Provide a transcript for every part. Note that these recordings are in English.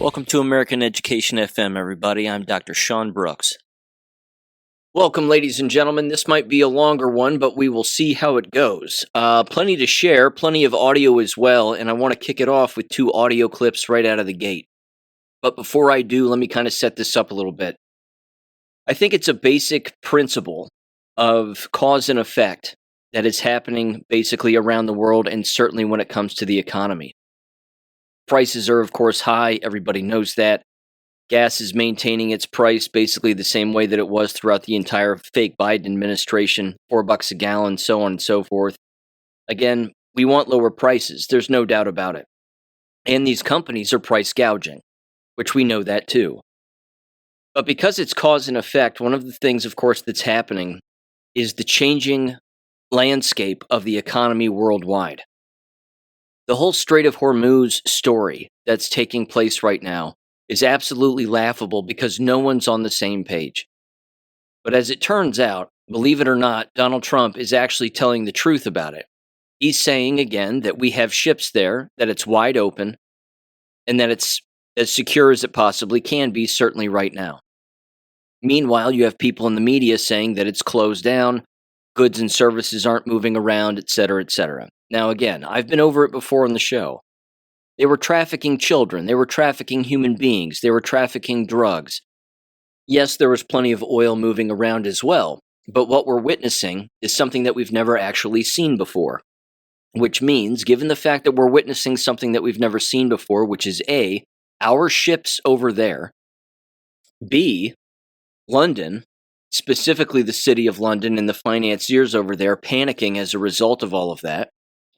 Welcome to American Education FM, everybody. I'm Dr. Sean Brooks. Welcome, ladies and gentlemen. This might be a longer one, but we will see how it goes. Plenty to share, plenty of audio as well, and I want to kick it off with 2 audio clips right out of the gate. But before I do, let me kind of set this up a little bit. I think it's a basic principle of cause and effect that is happening basically around the world, and certainly when it comes to the economy. Prices are, of course, high. Everybody knows that. Gas is maintaining its price basically the same way that it was throughout the entire fake Biden administration, $4 a gallon, so on and so forth. Again, we want lower prices. There's no doubt about it. And these companies are price gouging, which we know that too. But because it's cause and effect, one of the things, of course, that's happening is the changing landscape of the economy worldwide. The whole Strait of Hormuz story that's taking place right now is absolutely laughable because no one's on the same page. But as it turns out, believe it or not, Donald Trump is actually telling the truth about it. He's saying again that we have ships there, that it's wide open, and that it's as secure as it possibly can be, certainly right now. Meanwhile, you have people in the media saying that it's closed down, goods and services aren't moving around, etc., etc. Now, again, I've been over it before on the show. They were trafficking children. They were trafficking human beings. They were trafficking drugs. Yes, there was plenty of oil moving around as well, but what we're witnessing is something that we've never actually seen before, which means, given the fact that we're witnessing something that we've never seen before, which is A, our ships over there, B, London, specifically the city of London and the financiers over there panicking as a result of all of that,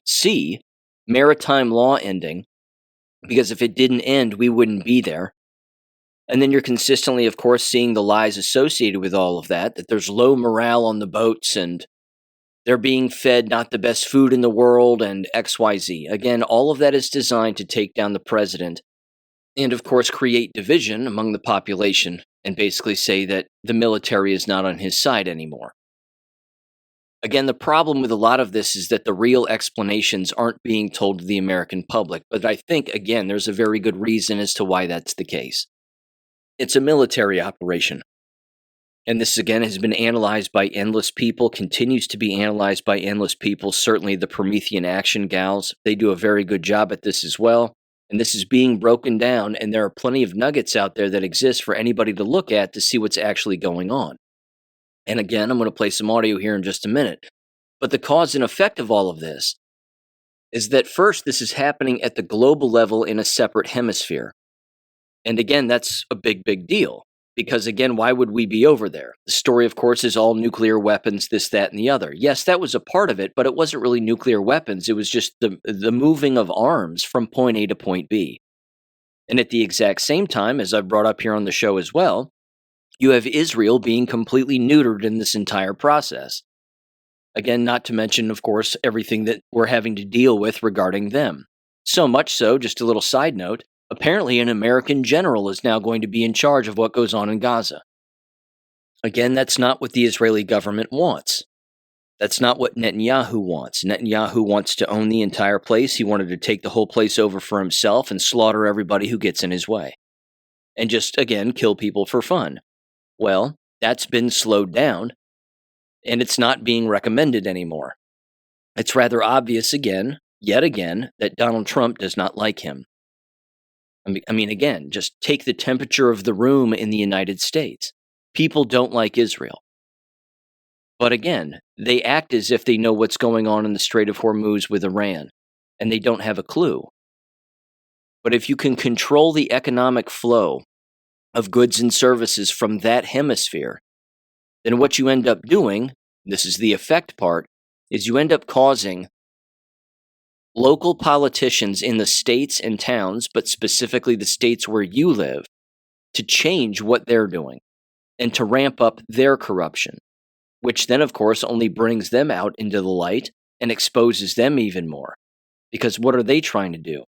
C, maritime law ending, because if it didn't end, we wouldn't be there. And then you're consistently, of course, seeing the lies associated with all of that there's low morale on the boats and they're being fed not the best food in the world and XYZ. Again, all of that is designed to take down the president and, of course, create division among the population and basically say that the military is not on his side anymore. Again, the problem with a lot of this is that the real explanations aren't being told to the American public, but I think, again, there's a very good reason as to why that's the case. It's a military operation. And this, again, has been analyzed by endless people, continues to be analyzed by endless people. Certainly the Promethean Action gals, they do a very good job at this as well. And this is being broken down, and there are plenty of nuggets out there that exist for anybody to look at to see what's actually going on. And again, I'm going to play some audio here in just a minute. But the cause and effect of all of this is that first, this is happening at the global level in a separate hemisphere. And again, that's a big, big deal. Because again, why would we be over there? The story, of course, is all nuclear weapons, this, that, and the other. Yes, that was a part of it, but it wasn't really nuclear weapons. It was just the moving of arms from point A to point B. And at the exact same time, as I've brought up here on the show as well, you have Israel being completely neutered in this entire process. Again, not to mention, of course, everything that we're having to deal with regarding them. So much so, just a little side note, apparently an American general is now going to be in charge of what goes on in Gaza. Again, that's not what the Israeli government wants. That's not what Netanyahu wants. Netanyahu wants to own the entire place. He wanted to take the whole place over for himself and slaughter everybody who gets in his way. And just, again, kill people for fun. Well, that's been slowed down, and it's not being recommended anymore. It's rather obvious yet again, that Donald Trump does not like him. I mean, again, just take the temperature of the room in the United States. People don't like Israel. But again, they act as if they know what's going on in the Strait of Hormuz with Iran, and they don't have a clue. But if you can control the economic flow of goods and services from that hemisphere, then what you end up doing, this is the effect part, is you end up causing local politicians in the states and towns, but specifically the states where you live, to change what they're doing and to ramp up their corruption, which then, of course, only brings them out into the light and exposes them even more. Because what are they trying to do?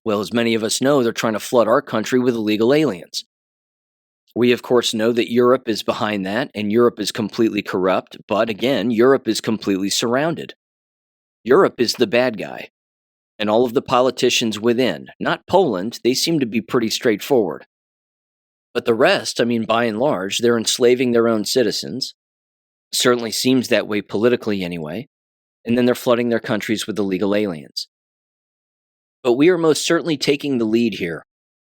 Well, as many of us know, they're trying to flood our country with illegal aliens. We, of course, know that Europe is behind that, and Europe is completely corrupt, but again, Europe is completely surrounded. Europe is the bad guy. and all of the politicians within. Not Poland, they seem to be pretty straightforward. But the rest, I mean, by and large, they're enslaving their own citizens. Certainly seems that way politically anyway. And then they're flooding their countries with illegal aliens. But we are most certainly taking the lead here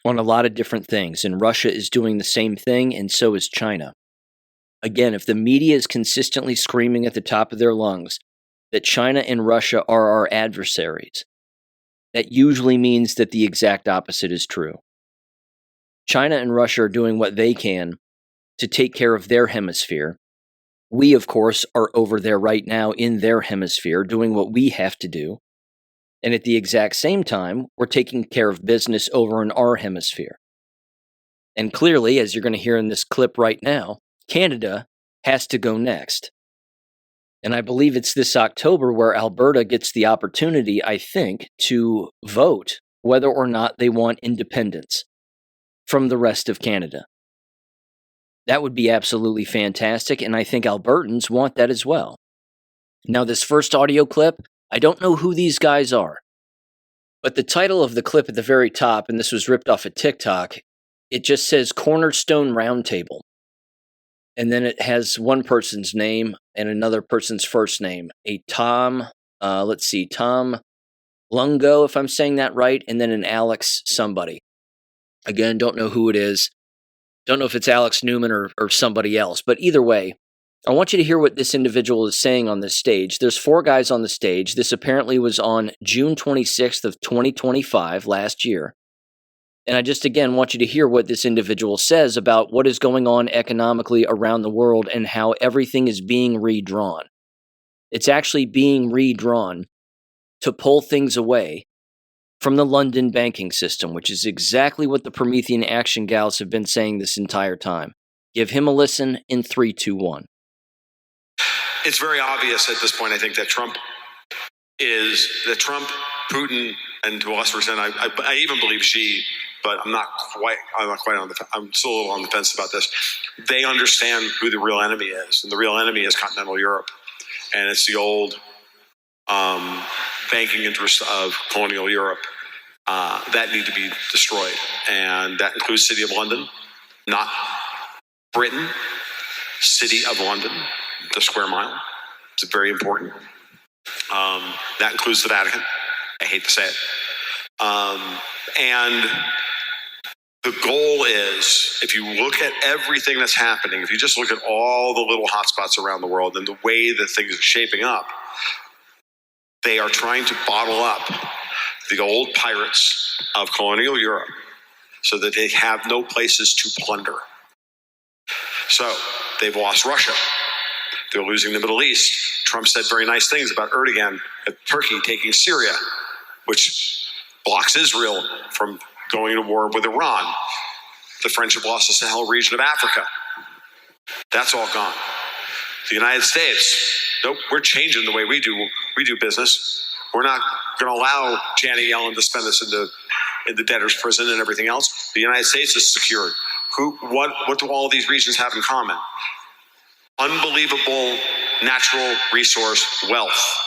on a lot of different things, and Russia is doing the same thing, and so is China. Again, if the media is consistently screaming at the top of their lungs that China and Russia are our adversaries, that usually means that the exact opposite is true. China and Russia are doing what they can to take care of their hemisphere. We, of course, are over there right now in their hemisphere doing what we have to do. And at the exact same time, we're taking care of business over in our hemisphere. And clearly, as you're going to hear in this clip right now, Canada has to go next. And I believe it's this October where Alberta gets the opportunity, I think, to vote whether or not they want independence from the rest of Canada. That would be absolutely fantastic, and I think Albertans want that as well. Now, this first audio clip, I don't know who these guys are, but the title of the clip at the very top, and this was ripped off of TikTok, it just says Cornerstone Roundtable. And then it has one person's name and another person's first name. A Tom Lungo, if I'm saying that right, and then an Alex somebody. Again, don't know who it is. Don't know if it's Alex Newman or somebody else. But either way, I want you to hear what this individual is saying on this stage. There's 4 guys on the stage. This apparently was on June 26th of 2025, last year. And I just, again, want you to hear what this individual says about what is going on economically around the world and how everything is being redrawn. It's actually being redrawn to pull things away from the London banking system, which is exactly what the Promethean Action gals have been saying this entire time. Give him a listen in 3, 2, 1. It's very obvious at this point, I think, that Trump, Putin, and to a lesser extent, I even believe Xi, but I'm not quite on the, I'm still a little on the fence about this. They understand who the real enemy is, and the real enemy is continental Europe. And it's the old banking interests of colonial Europe that need to be destroyed. And that includes City of London, not Britain, City of London, the square mile. It's very important. That includes the Vatican. I hate to say it. And the goal is, if you look at everything that's happening, if you just look at all the little hotspots around the world and the way that things are shaping up, they are trying to bottle up the old pirates of colonial Europe so that they have no places to plunder. So they've lost Russia. They're losing the Middle East. Trump said very nice things about Erdogan, Turkey taking Syria, which blocks Israel from going to war with Iran. The French have lost the Sahel region of Africa. That's all gone. The United States, nope, we're changing the way we do business. We're not going to allow Janet Yellen to spend us in the debtor's prison and everything else. The United States is secured. What do all of these regions have in common? Unbelievable natural resource wealth.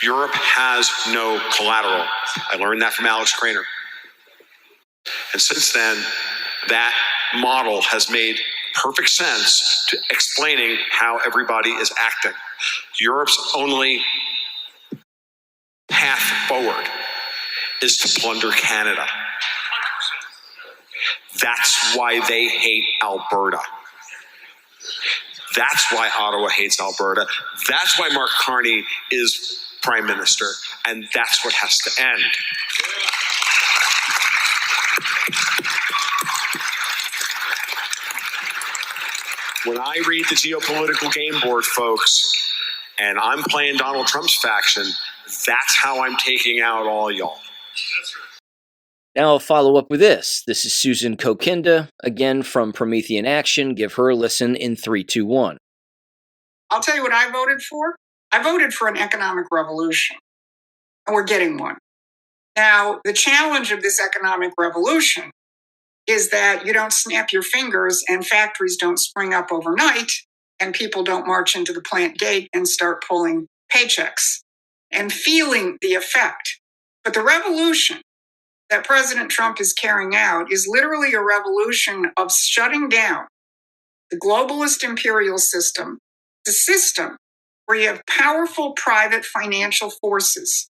Europe has no collateral. I learned that from Alex Craner. And since then, that model has made perfect sense to explaining how everybody is acting. Europe's only path forward is to plunder Canada. That's why they hate Alberta. That's why Ottawa hates Alberta. That's why Mark Carney is Prime Minister. And that's what has to end. When I read the geopolitical game board, folks, and I'm playing Donald Trump's faction, that's how I'm taking out all y'all. Now I'll follow up with this. This is Susan Kokinda, again from Promethean Action. Give her a listen in 3, 2, 1. I'll tell you what I voted for. I voted for an economic revolution, and we're getting one. Now, the challenge of this economic revolution is that you don't snap your fingers and factories don't spring up overnight and people don't march into the plant gate and start pulling paychecks. and feeling the effect. But the revolution that President Trump is carrying out is literally a revolution of shutting down the globalist imperial system, the system where you have powerful private financial forces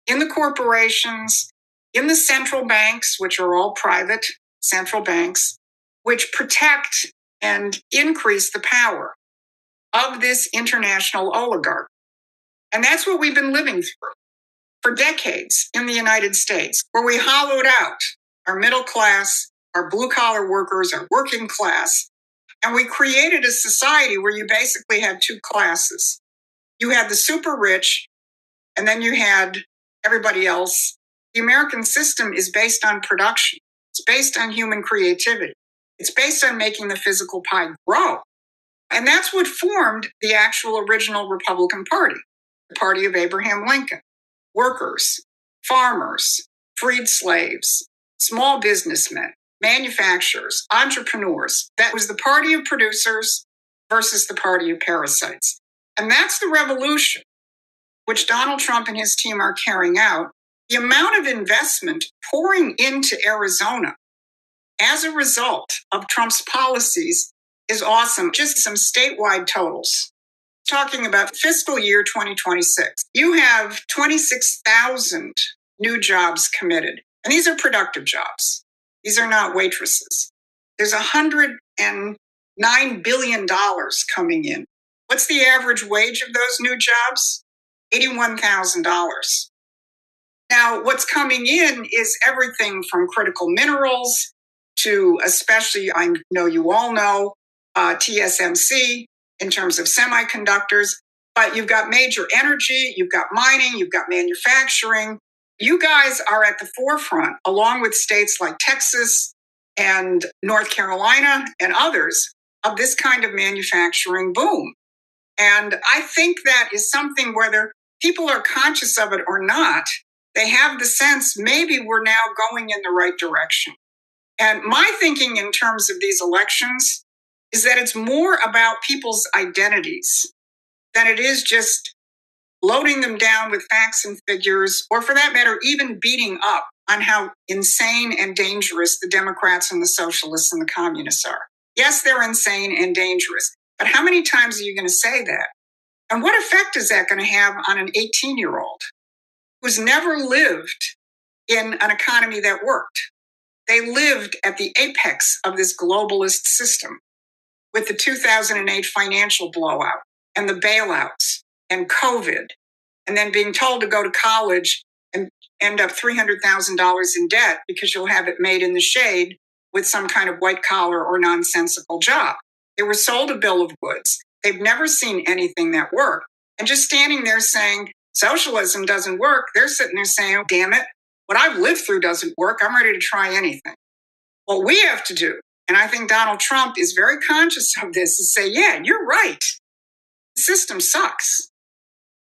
in the corporations, in the central banks, which are all private central banks, which protect and increase the power of this international oligarch. And that's what we've been living through for decades in the United States, where we hollowed out our middle class, our blue collar workers, our working class, and we created a society where you basically had two classes. You had the super rich, and then you had everybody else. The American system is based on production. It's based on human creativity. It's based on making the physical pie grow. And that's what formed the actual original Republican Party, the party of Abraham Lincoln. Workers, farmers, freed slaves, small businessmen, manufacturers, entrepreneurs. That was the party of producers versus the party of parasites. And that's the revolution which Donald Trump and his team are carrying out. The amount of investment pouring into Arizona as a result of Trump's policies is awesome. Just some statewide totals. Talking about fiscal year 2026, you have 26,000 new jobs committed. And these are productive jobs. These are not waitresses. There's $109 billion coming in. What's the average wage of those new jobs? $81,000. Now, what's coming in is everything from critical minerals to, especially, I know you all know, TSMC in terms of semiconductors, but you've got major energy, you've got mining, you've got manufacturing. You guys are at the forefront, along with states like Texas and North Carolina and others, of this kind of manufacturing boom. And I think that is something, whether people are conscious of it or not, they have the sense maybe we're now going in the right direction. And my thinking in terms of these elections is that it's more about people's identities than it is just loading them down with facts and figures, or for that matter, even beating up on how insane and dangerous the Democrats and the socialists and the communists are. Yes, they're insane and dangerous, but how many times are you going to say that? And what effect is that going to have on an 18-year-old who's never lived in an economy that worked? They lived at the apex of this globalist system with the 2008 financial blowout and the bailouts and COVID, and then being told to go to college and end up $300,000 in debt because you'll have it made in the shade with some kind of white collar or nonsensical job. They were sold a bill of goods. They've never seen anything that worked. And just standing there saying, socialism doesn't work, they're sitting there saying, oh, damn it, what I've lived through doesn't work. I'm ready to try anything. What we have to do, and I think Donald Trump is very conscious of this, is say, yeah, you're right. The system sucks.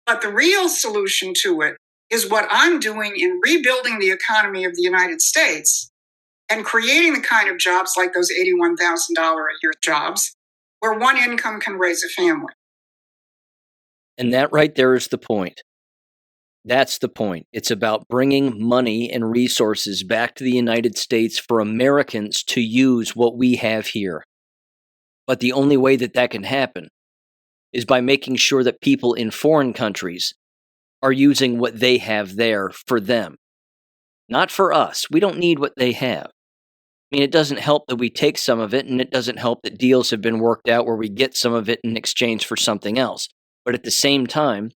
But the real solution to it is what I'm doing in rebuilding the economy of the United States and creating the kind of jobs like those $81,000 a year jobs where one income can raise a family. And that right there is the point. That's the point. It's about bringing money and resources back to the United States for Americans to use what we have here. But the only way that that can happen is by making sure that people in foreign countries are using what they have there for them. Not for us. We don't need what they have. I mean, it doesn't help that we take some of it, and it doesn't help that deals have been worked out where we get some of it in exchange for something else. But at the same time,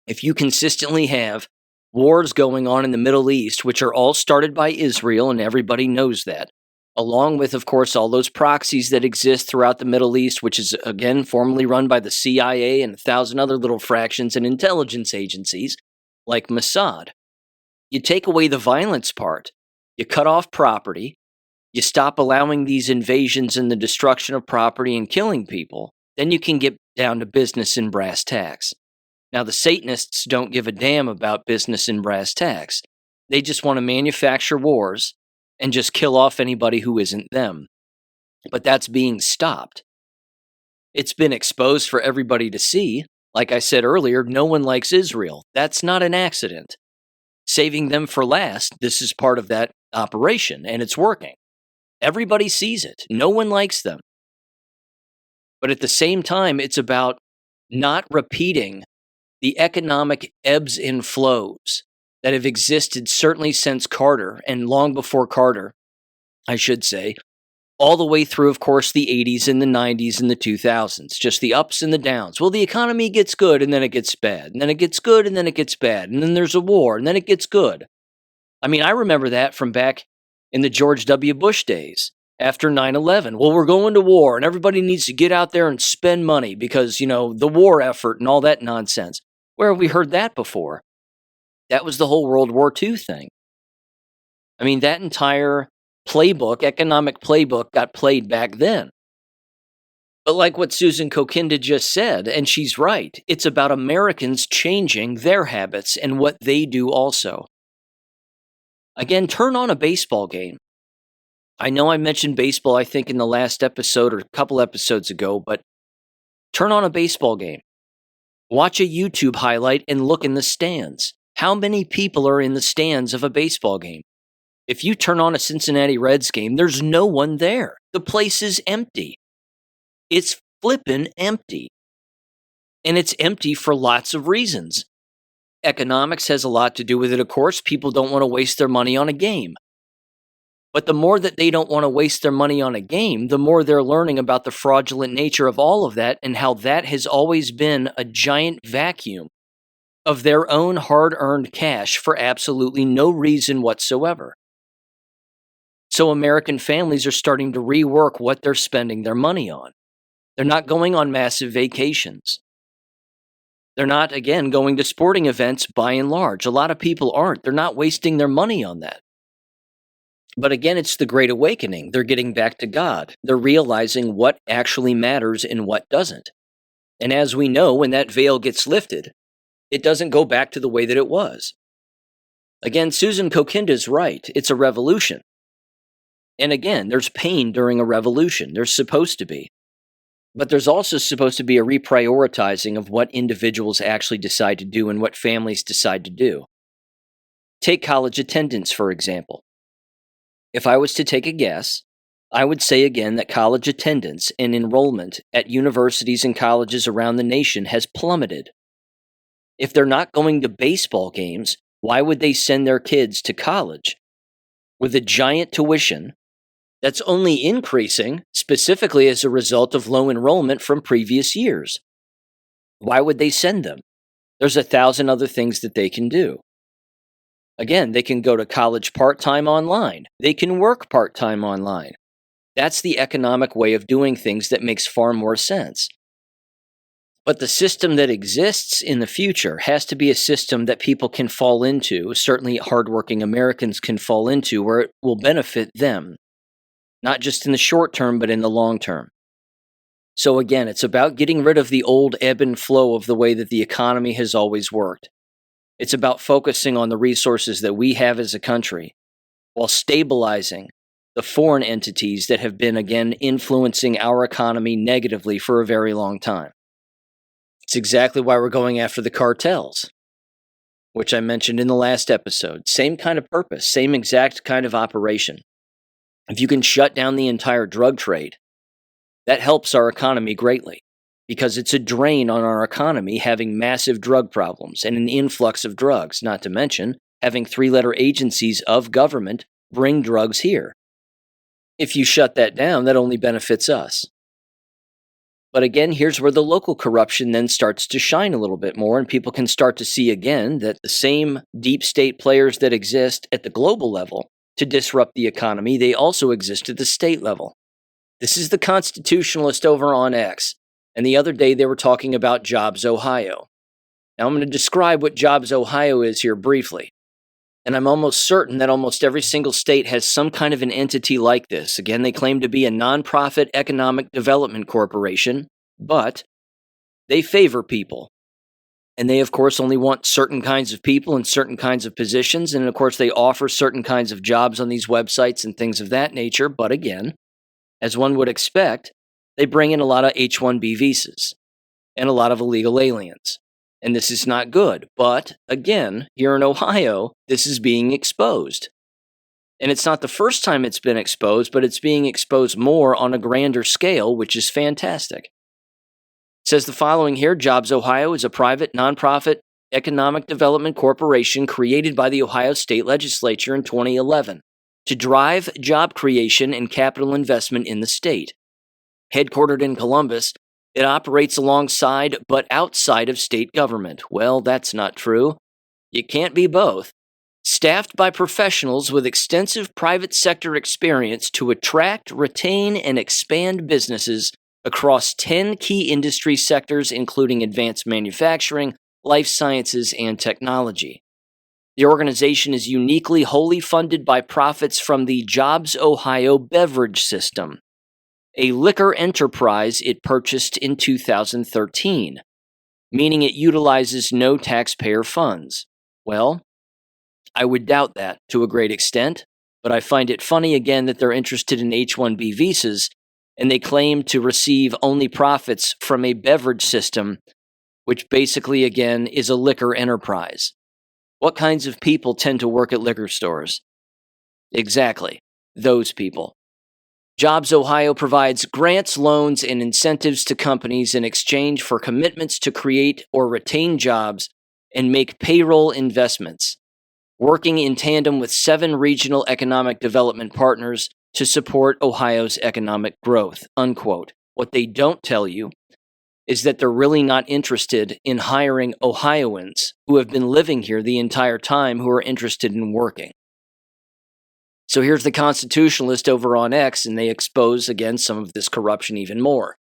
if you consistently have wars going on in the Middle East, which are all started by Israel, and everybody knows that, along with, of course, all those proxies that exist throughout the Middle East, which is, again, formerly run by the CIA and 1,000 other little fractions and intelligence agencies like Mossad. You take away the violence part, you cut off property, you stop allowing these invasions and the destruction of property and killing people, then you can get down to business and brass tacks. Now, the Satanists don't give a damn about business and brass tacks. They just want to manufacture wars and just kill off anybody who isn't them. But that's being stopped. It's been exposed for everybody to see. Like I said earlier, no one likes Israel. That's not an accident. Saving them for last, this is part of that operation, and it's working. Everybody sees it. No one likes them. But at the same time, it's about not repeating the economic ebbs and flows that have existed certainly since Carter and long before Carter, I should say, all the way through, of course, the 80s and the 90s and the 2000s, just the ups and the downs. Well, the economy gets good and then it gets bad, and then it gets good and then it gets bad, and then there's a war and then it gets good. I mean, I remember that from back in the George W. Bush days after 9/11. Well, we're going to war and everybody needs to get out there and spend money because, the war effort and all that nonsense. Where have we heard that before? That was the whole World War II thing. I mean, that entire playbook, economic playbook, got played back then. But like what Susan Kokinda just said, and she's right, it's about Americans changing their habits and what they do also. Again, turn on a baseball game. I know I mentioned baseball, I think, in the last episode or a couple episodes ago, but turn on a baseball game. Watch a YouTube highlight and look in the stands. How many people are in the stands of a baseball game? If you turn on a Cincinnati Reds game, there's no one there. The place is empty. It's flippin' empty. And it's empty for lots of reasons. Economics has a lot to do with it, of course. People don't want to waste their money on a game. But the more that they don't want to waste their money on a game, the more they're learning about the fraudulent nature of all of that and how that has always been a giant vacuum of their own hard-earned cash for absolutely no reason whatsoever. So American families are starting to rework what they're spending their money on. They're not going on massive vacations. They're not, again, going to sporting events by and large. A lot of people aren't. They're not wasting their money on that. But again, it's the Great Awakening. They're getting back to God. They're realizing what actually matters and what doesn't. And as we know, when that veil gets lifted, it doesn't go back to the way that it was. Again, Susan Kokinda is right. It's a revolution. And again, there's pain during a revolution. There's supposed to be. But there's also supposed to be a reprioritizing of what individuals actually decide to do and what families decide to do. Take college attendance, for example. If I was to take a guess, I would say again that college attendance and enrollment at universities and colleges around the nation has plummeted. If they're not going to baseball games, why would they send their kids to college with a giant tuition that's only increasing specifically as a result of low enrollment from previous years? Why would they send them? There's 1,000 other things that they can do. Again, they can go to college part-time online. They can work part-time online. That's the economic way of doing things that makes far more sense. But the system that exists in the future has to be a system that people can fall into, certainly hardworking Americans can fall into, where it will benefit them, not just in the short term, but in the long term. So again, it's about getting rid of the old ebb and flow of the way that the economy has always worked. It's about focusing on the resources that we have as a country while stabilizing the foreign entities that have been, again, influencing our economy negatively for a very long time. It's exactly why we're going after the cartels, which I mentioned in the last episode. Same kind of purpose, same exact kind of operation. If you can shut down the entire drug trade, that helps our economy greatly because it's a drain on our economy having massive drug problems and an influx of drugs, not to mention having three-letter agencies of government bring drugs here. If you shut that down, that only benefits us. But again, here's where the local corruption then starts to shine a little bit more, and people can start to see again that the same deep state players that exist at the global level to disrupt the economy, they also exist at the state level. This is the constitutionalist over on X, and the other day they were talking about Jobs Ohio. Now I'm going to describe what Jobs Ohio is here briefly. And I'm almost certain that almost every single state has some kind of an entity like this. Again, they claim to be a nonprofit economic development corporation, but they favor people. And they, of course, only want certain kinds of people in certain kinds of positions. And, of course, they offer certain kinds of jobs on these websites and things of that nature. But again, as one would expect, they bring in a lot of H-1B visas. and a lot of illegal aliens. And this is not good. But again, here in Ohio, this is being exposed. And it's not the first time it's been exposed, but it's being exposed more on a grander scale, which is fantastic. It says the following here: Jobs Ohio is a private, nonprofit economic development corporation created by the Ohio State Legislature in 2011 to drive job creation and capital investment in the state. Headquartered in Columbus, it operates alongside but outside of state government. Well, that's not true. You can't be both. Staffed by professionals with extensive private sector experience to attract, retain, and expand businesses across 10 key industry sectors, including advanced manufacturing, life sciences, and technology. The organization is uniquely wholly funded by profits from the Jobs Ohio beverage system, a liquor enterprise it purchased in 2013, meaning it utilizes no taxpayer funds. Well, I would doubt that to a great extent, but I find it funny again that they're interested in H-1B visas, and they claim to receive only profits from a beverage system, which basically, again, is a liquor enterprise. What kinds of people tend to work at liquor stores? Exactly, those people. Jobs Ohio provides grants, loans, and incentives to companies in exchange for commitments to create or retain jobs and make payroll investments, working in tandem with 7 regional economic development partners to support Ohio's economic growth, unquote. What they don't tell you is that they're really not interested in hiring Ohioans who have been living here the entire time who are interested in working. So here's the Constitutionalist over on X, and they expose, again, some of this corruption even more.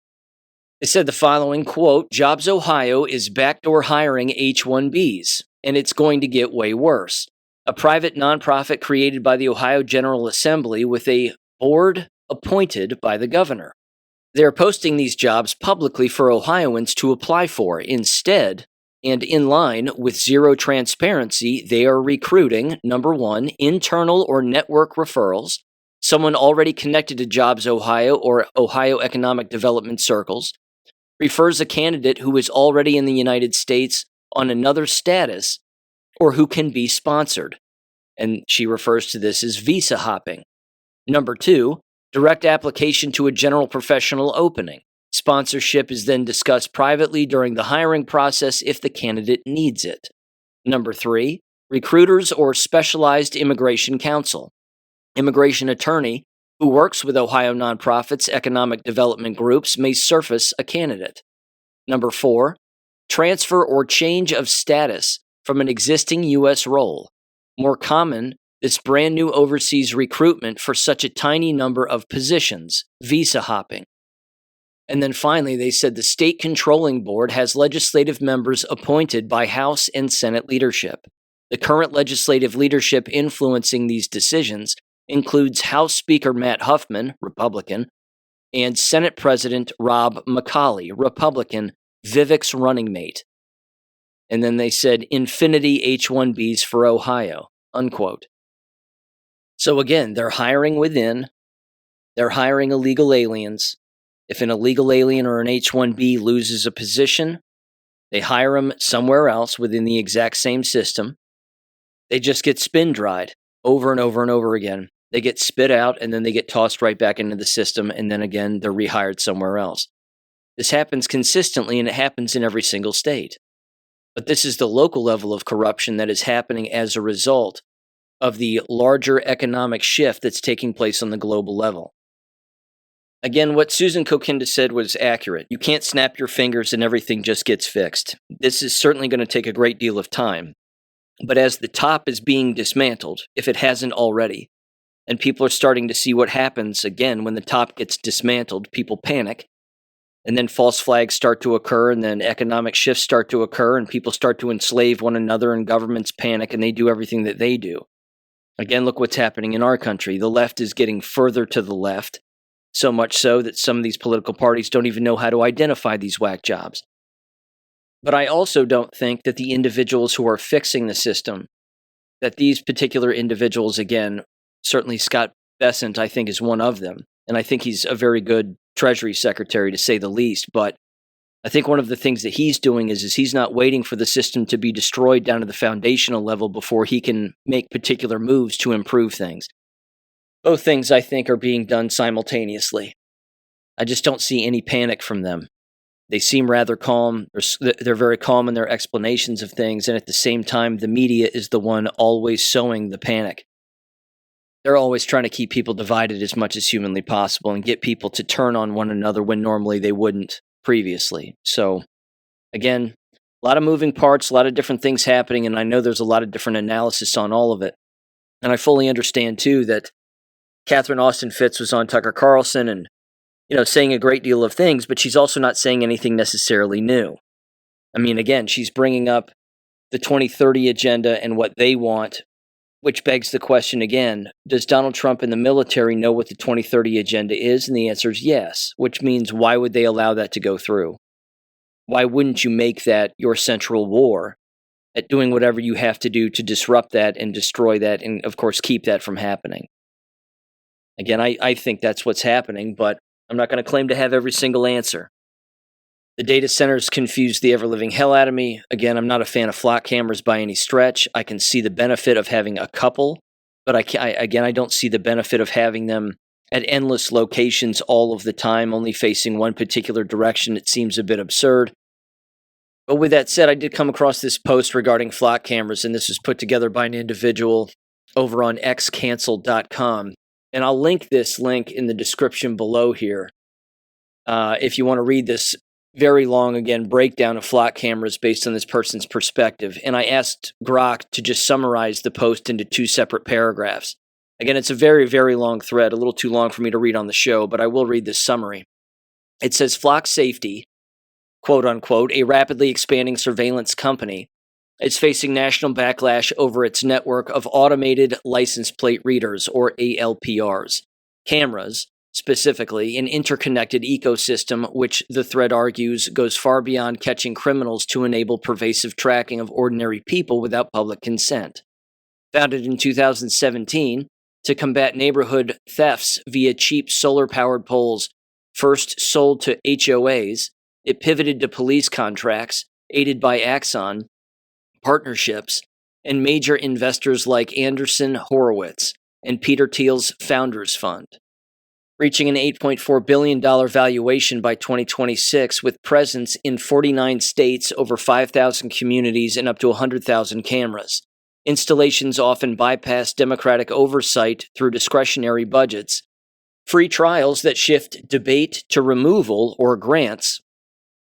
They said the following, quote, Jobs Ohio is backdoor hiring H-1Bs, and it's going to get way worse. A private nonprofit created by the Ohio General Assembly with a board appointed by the governor. They're posting these jobs publicly for Ohioans to apply for. Instead, and in line with zero transparency, they are recruiting, number 1, internal or network referrals, someone already connected to Jobs Ohio or Ohio Economic Development Circles, refers a candidate who is already in the United States on another status or who can be sponsored. And she refers to this as visa hopping. Number 2, direct application to a general professional opening. Sponsorship is then discussed privately during the hiring process if the candidate needs it. Number 3, recruiters or specialized immigration counsel. Immigration attorney who works with Ohio nonprofits, economic development groups may surface a candidate. Number 4, transfer or change of status from an existing U.S. role. More common, this brand new overseas recruitment for such a tiny number of positions, visa hopping. And then finally, they said the state controlling board has legislative members appointed by House and Senate leadership. The current legislative leadership influencing these decisions includes House Speaker Matt Huffman, Republican, and Senate President Rob McCauley, Republican, Vivek's running mate. And then they said infinity H-1Bs for Ohio, unquote. So again, they're hiring within, they're hiring illegal aliens. If an illegal alien or an H-1B loses a position, they hire them somewhere else within the exact same system. They just get spin dried over and over and over again. They get spit out and then they get tossed right back into the system, and then again, they're rehired somewhere else. This happens consistently, and it happens in every single state. But this is the local level of corruption that is happening as a result of the larger economic shift that's taking place on the global level. Again, what Susan Kokinda said was accurate. You can't snap your fingers and everything just gets fixed. This is certainly going to take a great deal of time. But as the top is being dismantled, if it hasn't already, and people are starting to see what happens, again, when the top gets dismantled, people panic, and then false flags start to occur, and then economic shifts start to occur, and people start to enslave one another, and governments panic, and they do everything that they do. Again, look what's happening in our country. The left is getting further to the left, so much so that some of these political parties don't even know how to identify these whack jobs. But I also don't think that the individuals who are fixing the system, that these particular individuals, again, certainly Scott Bessent, I think, is one of them. And I think he's a very good Treasury Secretary, to say the least. But I think one of the things that he's doing is he's not waiting for the system to be destroyed down to the foundational level before he can make particular moves to improve things. Both things, I think, are being done simultaneously. I just don't see any panic from them. They seem rather calm. They're very calm in their explanations of things, and at the same time, the media is the one always sowing the panic. They're always trying to keep people divided as much as humanly possible and get people to turn on one another when normally they wouldn't previously. So, again, a lot of moving parts, a lot of different things happening, and I know there's a lot of different analysis on all of it. And I fully understand, too, that Catherine Austin Fitts was on Tucker Carlson and, saying a great deal of things, but she's also not saying anything necessarily new. I mean, again, she's bringing up the 2030 agenda and what they want, which begs the question again, does Donald Trump and the military know what the 2030 agenda is? And the answer is yes, which means why would they allow that to go through? Why wouldn't you make that your central war at doing whatever you have to do to disrupt that and destroy that and, of course, keep that from happening? Again, I think that's what's happening, but I'm not going to claim to have every single answer. The data centers confuse the ever-living hell out of me. Again, I'm not a fan of flock cameras by any stretch. I can see the benefit of having a couple, but I don't see the benefit of having them at endless locations all of the time, only facing one particular direction. It seems a bit absurd. But with that said, I did come across this post regarding flock cameras, and this was put together by an individual over on xcancel.com. And I'll link this link in the description below here if you want to read this very long, again, breakdown of flock cameras based on this person's perspective. And I asked Grok to just summarize the post into 2 separate paragraphs. Again, it's a very, very long thread, a little too long for me to read on the show, but I will read this summary. It says, Flock Safety, quote unquote, a rapidly expanding surveillance company, is facing national backlash over its network of automated license plate readers, or ALPRs, cameras, specifically an interconnected ecosystem which, the thread argues, goes far beyond catching criminals to enable pervasive tracking of ordinary people without public consent. Founded in 2017 to combat neighborhood thefts via cheap solar-powered poles, first sold to HOAs, it pivoted to police contracts, aided by Axon, partnerships, and major investors like Anderson Horowitz and Peter Thiel's Founders Fund, reaching an $8.4 billion valuation by 2026 with presence in 49 states, over 5,000 communities, and up to 100,000 cameras. Installations often bypass democratic oversight through discretionary budgets, free trials that shift debate to removal or grants.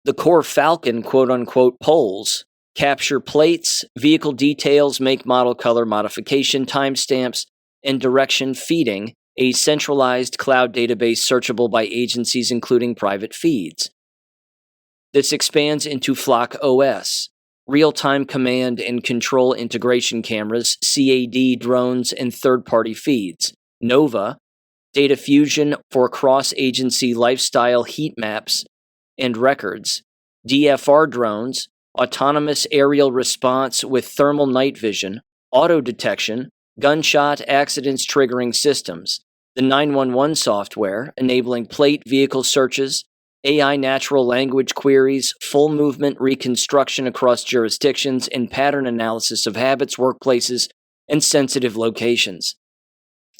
The core Falcon quote-unquote polls capture plates, vehicle details, make, model, color, modification, timestamps, and direction feeding a centralized cloud database searchable by agencies including private feeds. This expands into Flock OS, real-time command and control integration cameras, CAD drones, and third-party feeds. Nova, data fusion for cross-agency lifestyle heat maps and records. DFR drones, autonomous aerial response with thermal night vision, auto detection, gunshot accidents triggering systems, the 911 software enabling plate vehicle searches, AI natural language queries, full movement reconstruction across jurisdictions, and pattern analysis of habits, workplaces, and sensitive locations.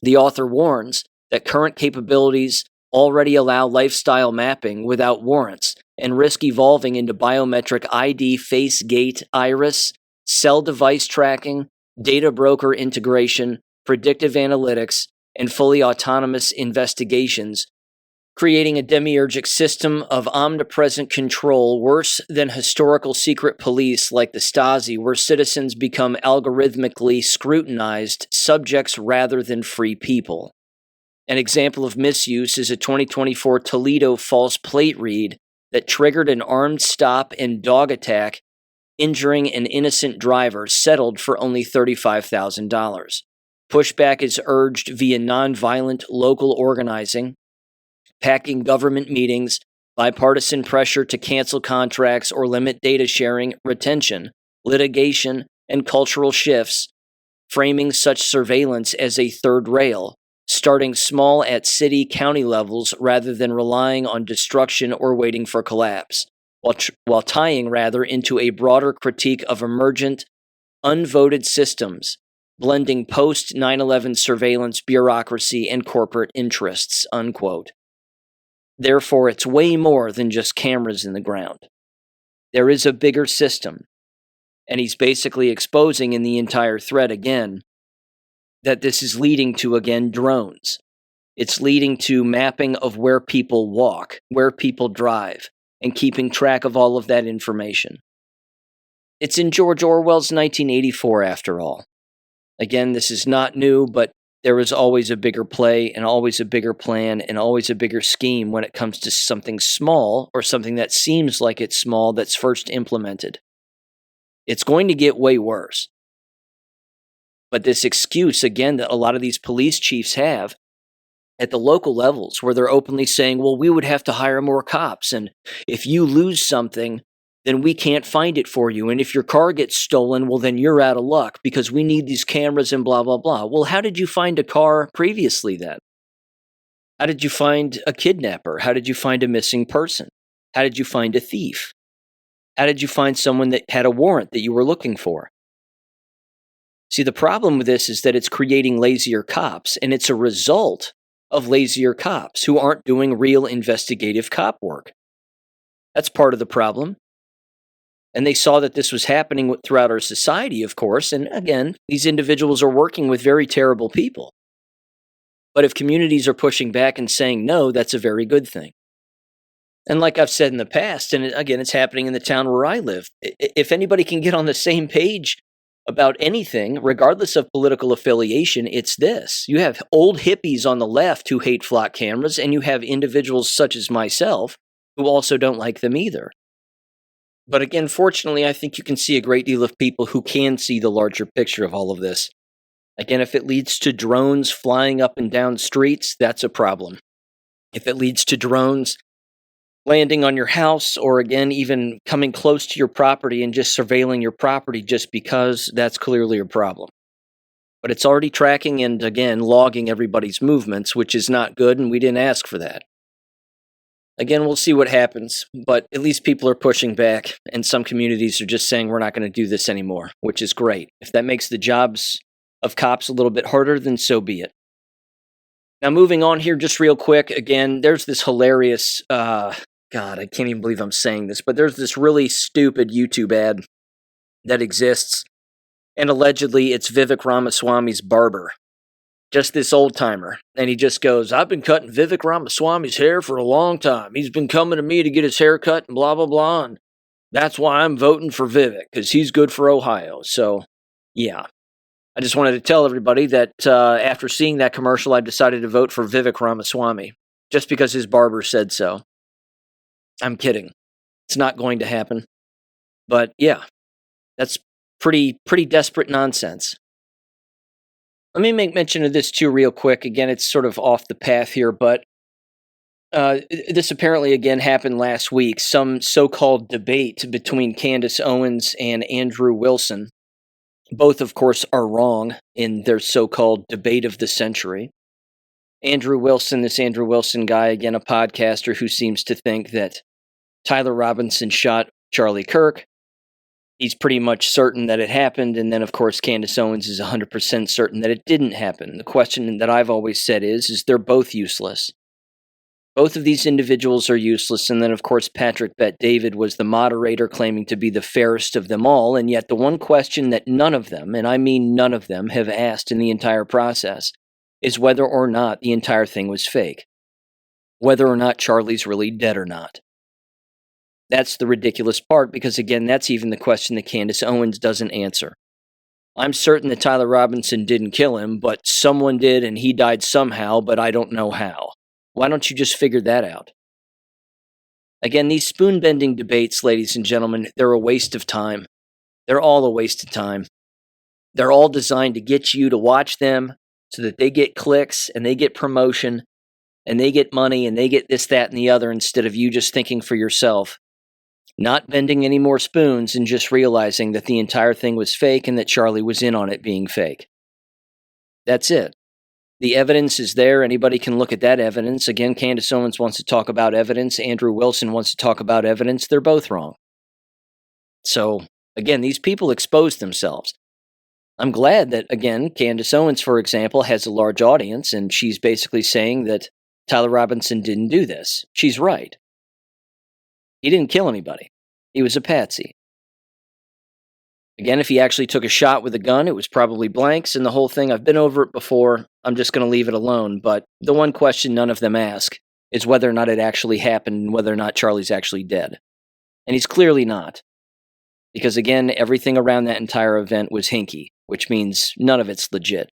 The author warns that current capabilities already allow lifestyle mapping without warrants and risk evolving into biometric ID, face, gait, iris, cell device tracking, data broker integration, predictive analytics, and fully autonomous investigations, creating a demiurgic system of omnipresent control worse than historical secret police like the Stasi, where citizens become algorithmically scrutinized subjects rather than free people. An example of misuse is a 2024 Toledo false plate read that triggered an armed stop and dog attack, injuring an innocent driver, settled for only $35,000. Pushback is urged via nonviolent local organizing, packing government meetings, bipartisan pressure to cancel contracts or limit data sharing, retention, litigation, and cultural shifts, framing such surveillance as a third rail, starting small at city, county levels rather than relying on destruction or waiting for collapse. while tying into a broader critique of emergent, unvoted systems, blending post 9/11 surveillance bureaucracy and corporate interests, unquote. Therefore, it's way more than just cameras in the ground. There is a bigger system, and he's basically exposing in the entire thread again that this is leading to, again, drones. It's leading to mapping of where people walk, where people drive, and keeping track of all of that information. It's in George Orwell's 1984, after all. Again, this is not new, but there is always a bigger play and always a bigger plan and always a bigger scheme when it comes to something small or something that seems like it's small that's first implemented. It's going to get way worse. But this excuse, again, that a lot of these police chiefs have at the local levels where they're openly saying, well, we would have to hire more cops, and if you lose something, then we can't find it for you. And if your car gets stolen, well, then you're out of luck because we need these cameras and blah, blah, blah. Well, how did you find a car previously then? How did you find a kidnapper? How did you find a missing person? How did you find a thief? How did you find someone that had a warrant that you were looking for? See, the problem with this is that it's creating lazier cops, and it's a result of lazier cops who aren't doing real investigative cop work. That's part of the problem. And they saw that this was happening throughout our society, of course. And again, these individuals are working with very terrible people. But if communities are pushing back and saying no, that's a very good thing. And like I've said in the past, and again, it's happening in the town where I live, if anybody can get on the same page about anything, regardless of political affiliation, it's this. You have old hippies on the left who hate flock cameras, and you have individuals such as myself who also don't like them either. But again, fortunately, I think you can see a great deal of people who can see the larger picture of all of this. Again, if it leads to drones flying up and down streets, that's a problem. If it leads to drones landing on your house, or again, even coming close to your property and just surveilling your property just because, that's clearly a problem. But it's already tracking and, again, logging everybody's movements, which is not good, and we didn't ask for that. Again, we'll see what happens, but at least people are pushing back, and some communities are just saying we're not going to do this anymore, which is great. If that makes the jobs of cops a little bit harder, then so be it. Now, moving on here just real quick, again, there's this hilarious, God, I can't even believe I'm saying this, but there's this really stupid YouTube ad that exists, and allegedly it's Vivek Ramaswamy's barber. Just this old timer. And he just goes, I've been cutting Vivek Ramaswamy's hair for a long time. He's been coming to me to get his hair cut and blah, blah, blah. And that's why I'm voting for Vivek, because he's good for Ohio. So, yeah. I just wanted to tell everybody that after seeing that commercial, I've decided to vote for Vivek Ramaswamy, just because his barber said so. I'm kidding. It's not going to happen. But, yeah. That's pretty desperate nonsense. Let me make mention of this too real quick. Again, it's sort of off the path here, but this apparently again happened last week. Some so-called debate between Candace Owens and Andrew Wilson. Both, of course, are wrong in their so-called debate of the century. Andrew Wilson guy, again, a podcaster who seems to think that Tyler Robinson shot Charlie Kirk. He's pretty much certain that it happened, and then, of course, Candace Owens is 100% certain that it didn't happen. The question that I've always said is they're both useless. Both of these individuals are useless, and then, of course, Patrick Bet-David was the moderator claiming to be the fairest of them all, and yet the one question that none of them, and I mean none of them, have asked in the entire process is whether or not the entire thing was fake. Whether or not Charlie's really dead or not. That's the ridiculous part, because again, that's even the question that Candace Owens doesn't answer. I'm certain that Tyler Robinson didn't kill him, but someone did and he died somehow, but I don't know how. Why don't you just figure that out? Again, these spoon-bending debates, ladies and gentlemen, they're a waste of time. They're all a waste of time. They're all designed to get you to watch them so that they get clicks and they get promotion and they get money and they get this, that, and the other instead of you just thinking for yourself. Not bending any more spoons and just realizing that the entire thing was fake and that Charlie was in on it being fake. That's it. The evidence is there. Anybody can look at that evidence. Again, Candace Owens wants to talk about evidence. Andrew Wilson wants to talk about evidence. They're both wrong. So, again, these people expose themselves. I'm glad that, again, Candace Owens, for example, has a large audience, and she's basically saying that Tyler Robinson didn't do this. She's right. He didn't kill anybody. He was a patsy. Again, if he actually took a shot with a gun, it was probably blanks, and the whole thing, I've been over it before. I'm just going to leave it alone. But the one question none of them ask is whether or not it actually happened and whether or not Charlie's actually dead. And he's clearly not. Because, again, everything around that entire event was hinky, which means none of it's legit.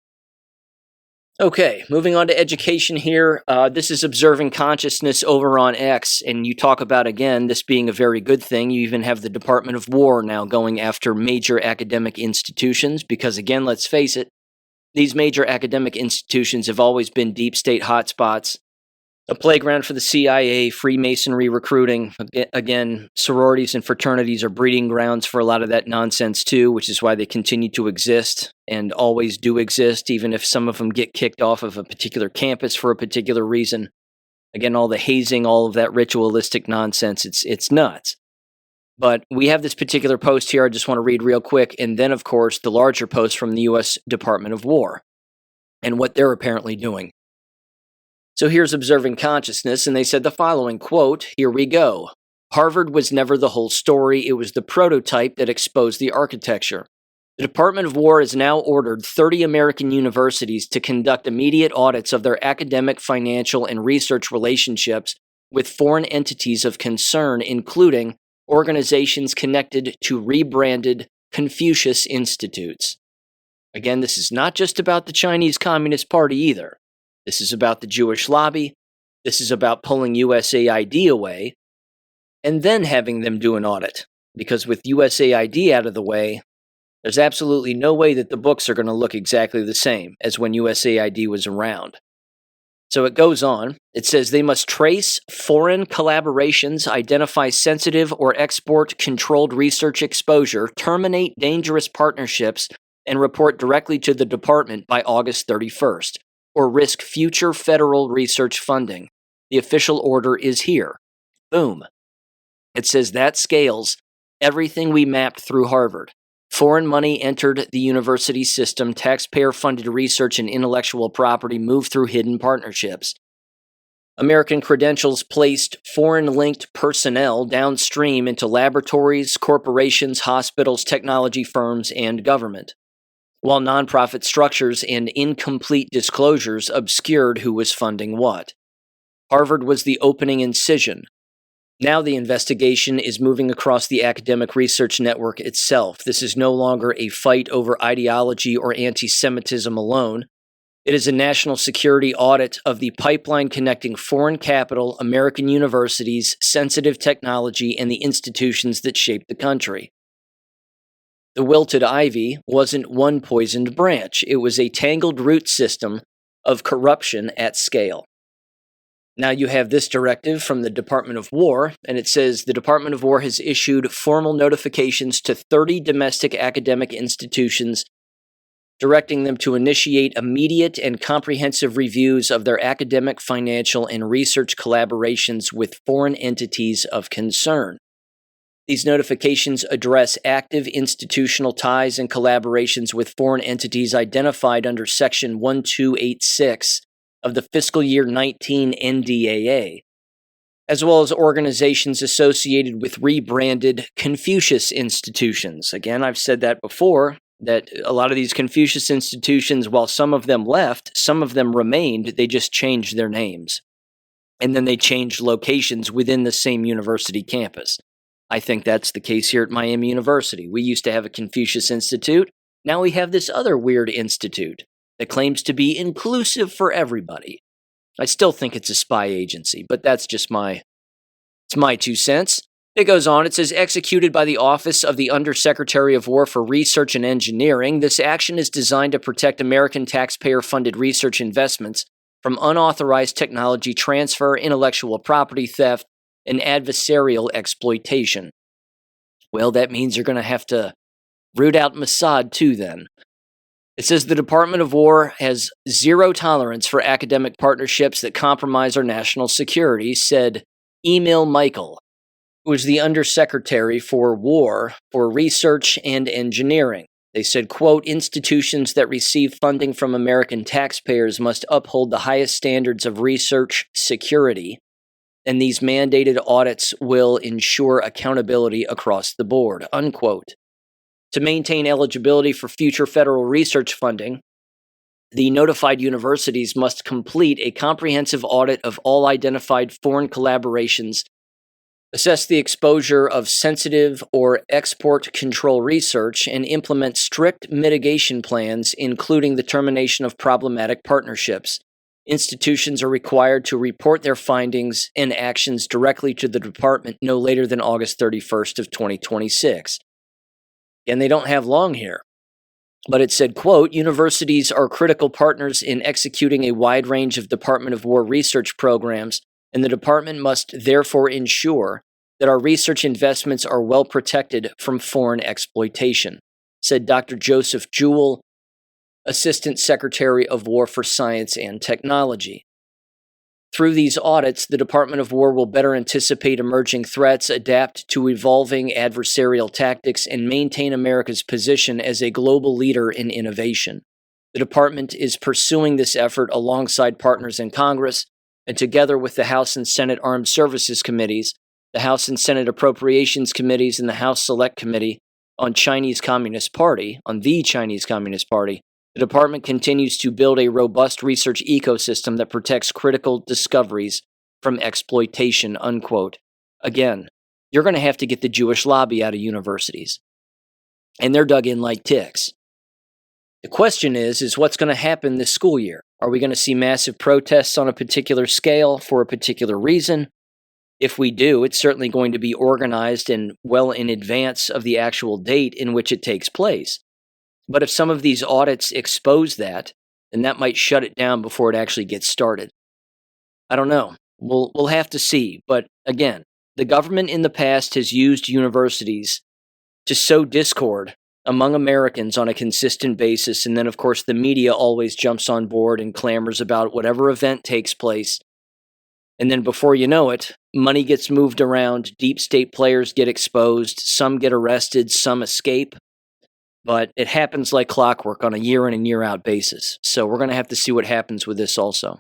Okay, moving on to education here. This is observing consciousness over on X, and you talk about, again, this being a very good thing. You even have the Department of War now going after major academic institutions because, again, let's face it, these major academic institutions have always been deep state hotspots, a playground for the CIA, Freemasonry recruiting. Again, sororities and fraternities are breeding grounds for a lot of that nonsense too, which is why they continue to exist and always do exist, even if some of them get kicked off of a particular campus for a particular reason. Again, all the hazing, all of that ritualistic nonsense, it's nuts. But we have this particular post here I just want to read real quick, and then, of course, the larger post from the U.S. Department of War and what they're apparently doing. So here's Observing Consciousness, and they said the following, quote, "Here we go. Harvard was never the whole story. It was the prototype that exposed the architecture. The Department of War has now ordered 30 American universities to conduct immediate audits of their academic, financial, and research relationships with foreign entities of concern, including organizations connected to rebranded Confucius Institutes." Again, this is not just about the Chinese Communist Party either. This is about the Jewish lobby. This is about pulling USAID away and then having them do an audit. Because with USAID out of the way, there's absolutely no way that the books are going to look exactly the same as when USAID was around. So it goes on. It says they must trace foreign collaborations, identify sensitive or export-controlled research exposure, terminate dangerous partnerships, and report directly to the department by August 31st. Or risk future federal research funding. The official order is here. Boom. It says that scales everything we mapped through Harvard. Foreign money entered the university system, taxpayer-funded research and intellectual property moved through hidden partnerships. American credentials placed foreign-linked personnel downstream into laboratories, corporations, hospitals, technology firms, and government, while nonprofit structures and incomplete disclosures obscured who was funding what. Harvard was the opening incision. Now the investigation is moving across the academic research network itself. This is no longer a fight over ideology or anti-Semitism alone. It is a national security audit of the pipeline connecting foreign capital, American universities, sensitive technology, and the institutions that shape the country. The wilted ivy wasn't one poisoned branch. It was a tangled root system of corruption at scale. Now you have this directive from the Department of War, and it says the Department of War has issued formal notifications to 30 domestic academic institutions, directing them to initiate immediate and comprehensive reviews of their academic, financial, and research collaborations with foreign entities of concern. These notifications address active institutional ties and collaborations with foreign entities identified under Section 1286 of the fiscal year 19 NDAA, as well as organizations associated with rebranded Confucius institutions. Again, I've said that before, that a lot of these Confucius institutions, while some of them left, some of them remained, they just changed their names. And then they changed locations within the same university campus. I think that's the case here at Miami University. We used to have a Confucius Institute. Now we have this other weird institute that claims to be inclusive for everybody. I still think it's a spy agency, but that's just my 2 cents. It goes on. It says, executed by the Office of the Undersecretary of War for Research and Engineering, this action is designed to protect American taxpayer-funded research investments from unauthorized technology transfer, intellectual property theft, and adversarial exploitation. Well, that means you're going to have to root out Mossad too then. It says the Department of War has zero tolerance for academic partnerships that compromise our national security, said Emil Michael, who is the Undersecretary for War for Research and Engineering. They said, quote, institutions that receive funding from American taxpayers must uphold the highest standards of research security, and these mandated audits will ensure accountability across the board, unquote. To maintain eligibility for future federal research funding, the notified universities must complete a comprehensive audit of all identified foreign collaborations, assess the exposure of sensitive or export control research, and implement strict mitigation plans, including the termination of problematic partnerships. Institutions are required to report their findings and actions directly to the department no later than August 31st of 2026. And they don't have long here. But it said, quote, universities are critical partners in executing a wide range of Department of War research programs, and the department must therefore ensure that our research investments are well protected from foreign exploitation, said Dr. Joseph Jewell, Assistant Secretary of War for Science and Technology. Through these audits, the Department of War will better anticipate emerging threats, adapt to evolving adversarial tactics, and maintain America's position as a global leader in innovation. The department is pursuing this effort alongside partners in Congress and together with the House and Senate Armed Services Committees, the House and Senate Appropriations Committees, and the House Select Committee on the Chinese Communist Party. The department continues to build a robust research ecosystem that protects critical discoveries from exploitation, unquote. Again, you're going to have to get the Jewish lobby out of universities. And they're dug in like ticks. The question is what's going to happen this school year? Are we going to see massive protests on a particular scale for a particular reason? If we do, it's certainly going to be organized and well in advance of the actual date in which it takes place. But if some of these audits expose that, then that might shut it down before it actually gets started. I don't know. We'll have to see. But again, the government in the past has used universities to sow discord among Americans on a consistent basis. And then, of course, the media always jumps on board and clamors about whatever event takes place. And then before you know it, money gets moved around, deep state players get exposed, some get arrested, some escape. But it happens like clockwork on a year in and year out basis. So we're going to have to see what happens with this also.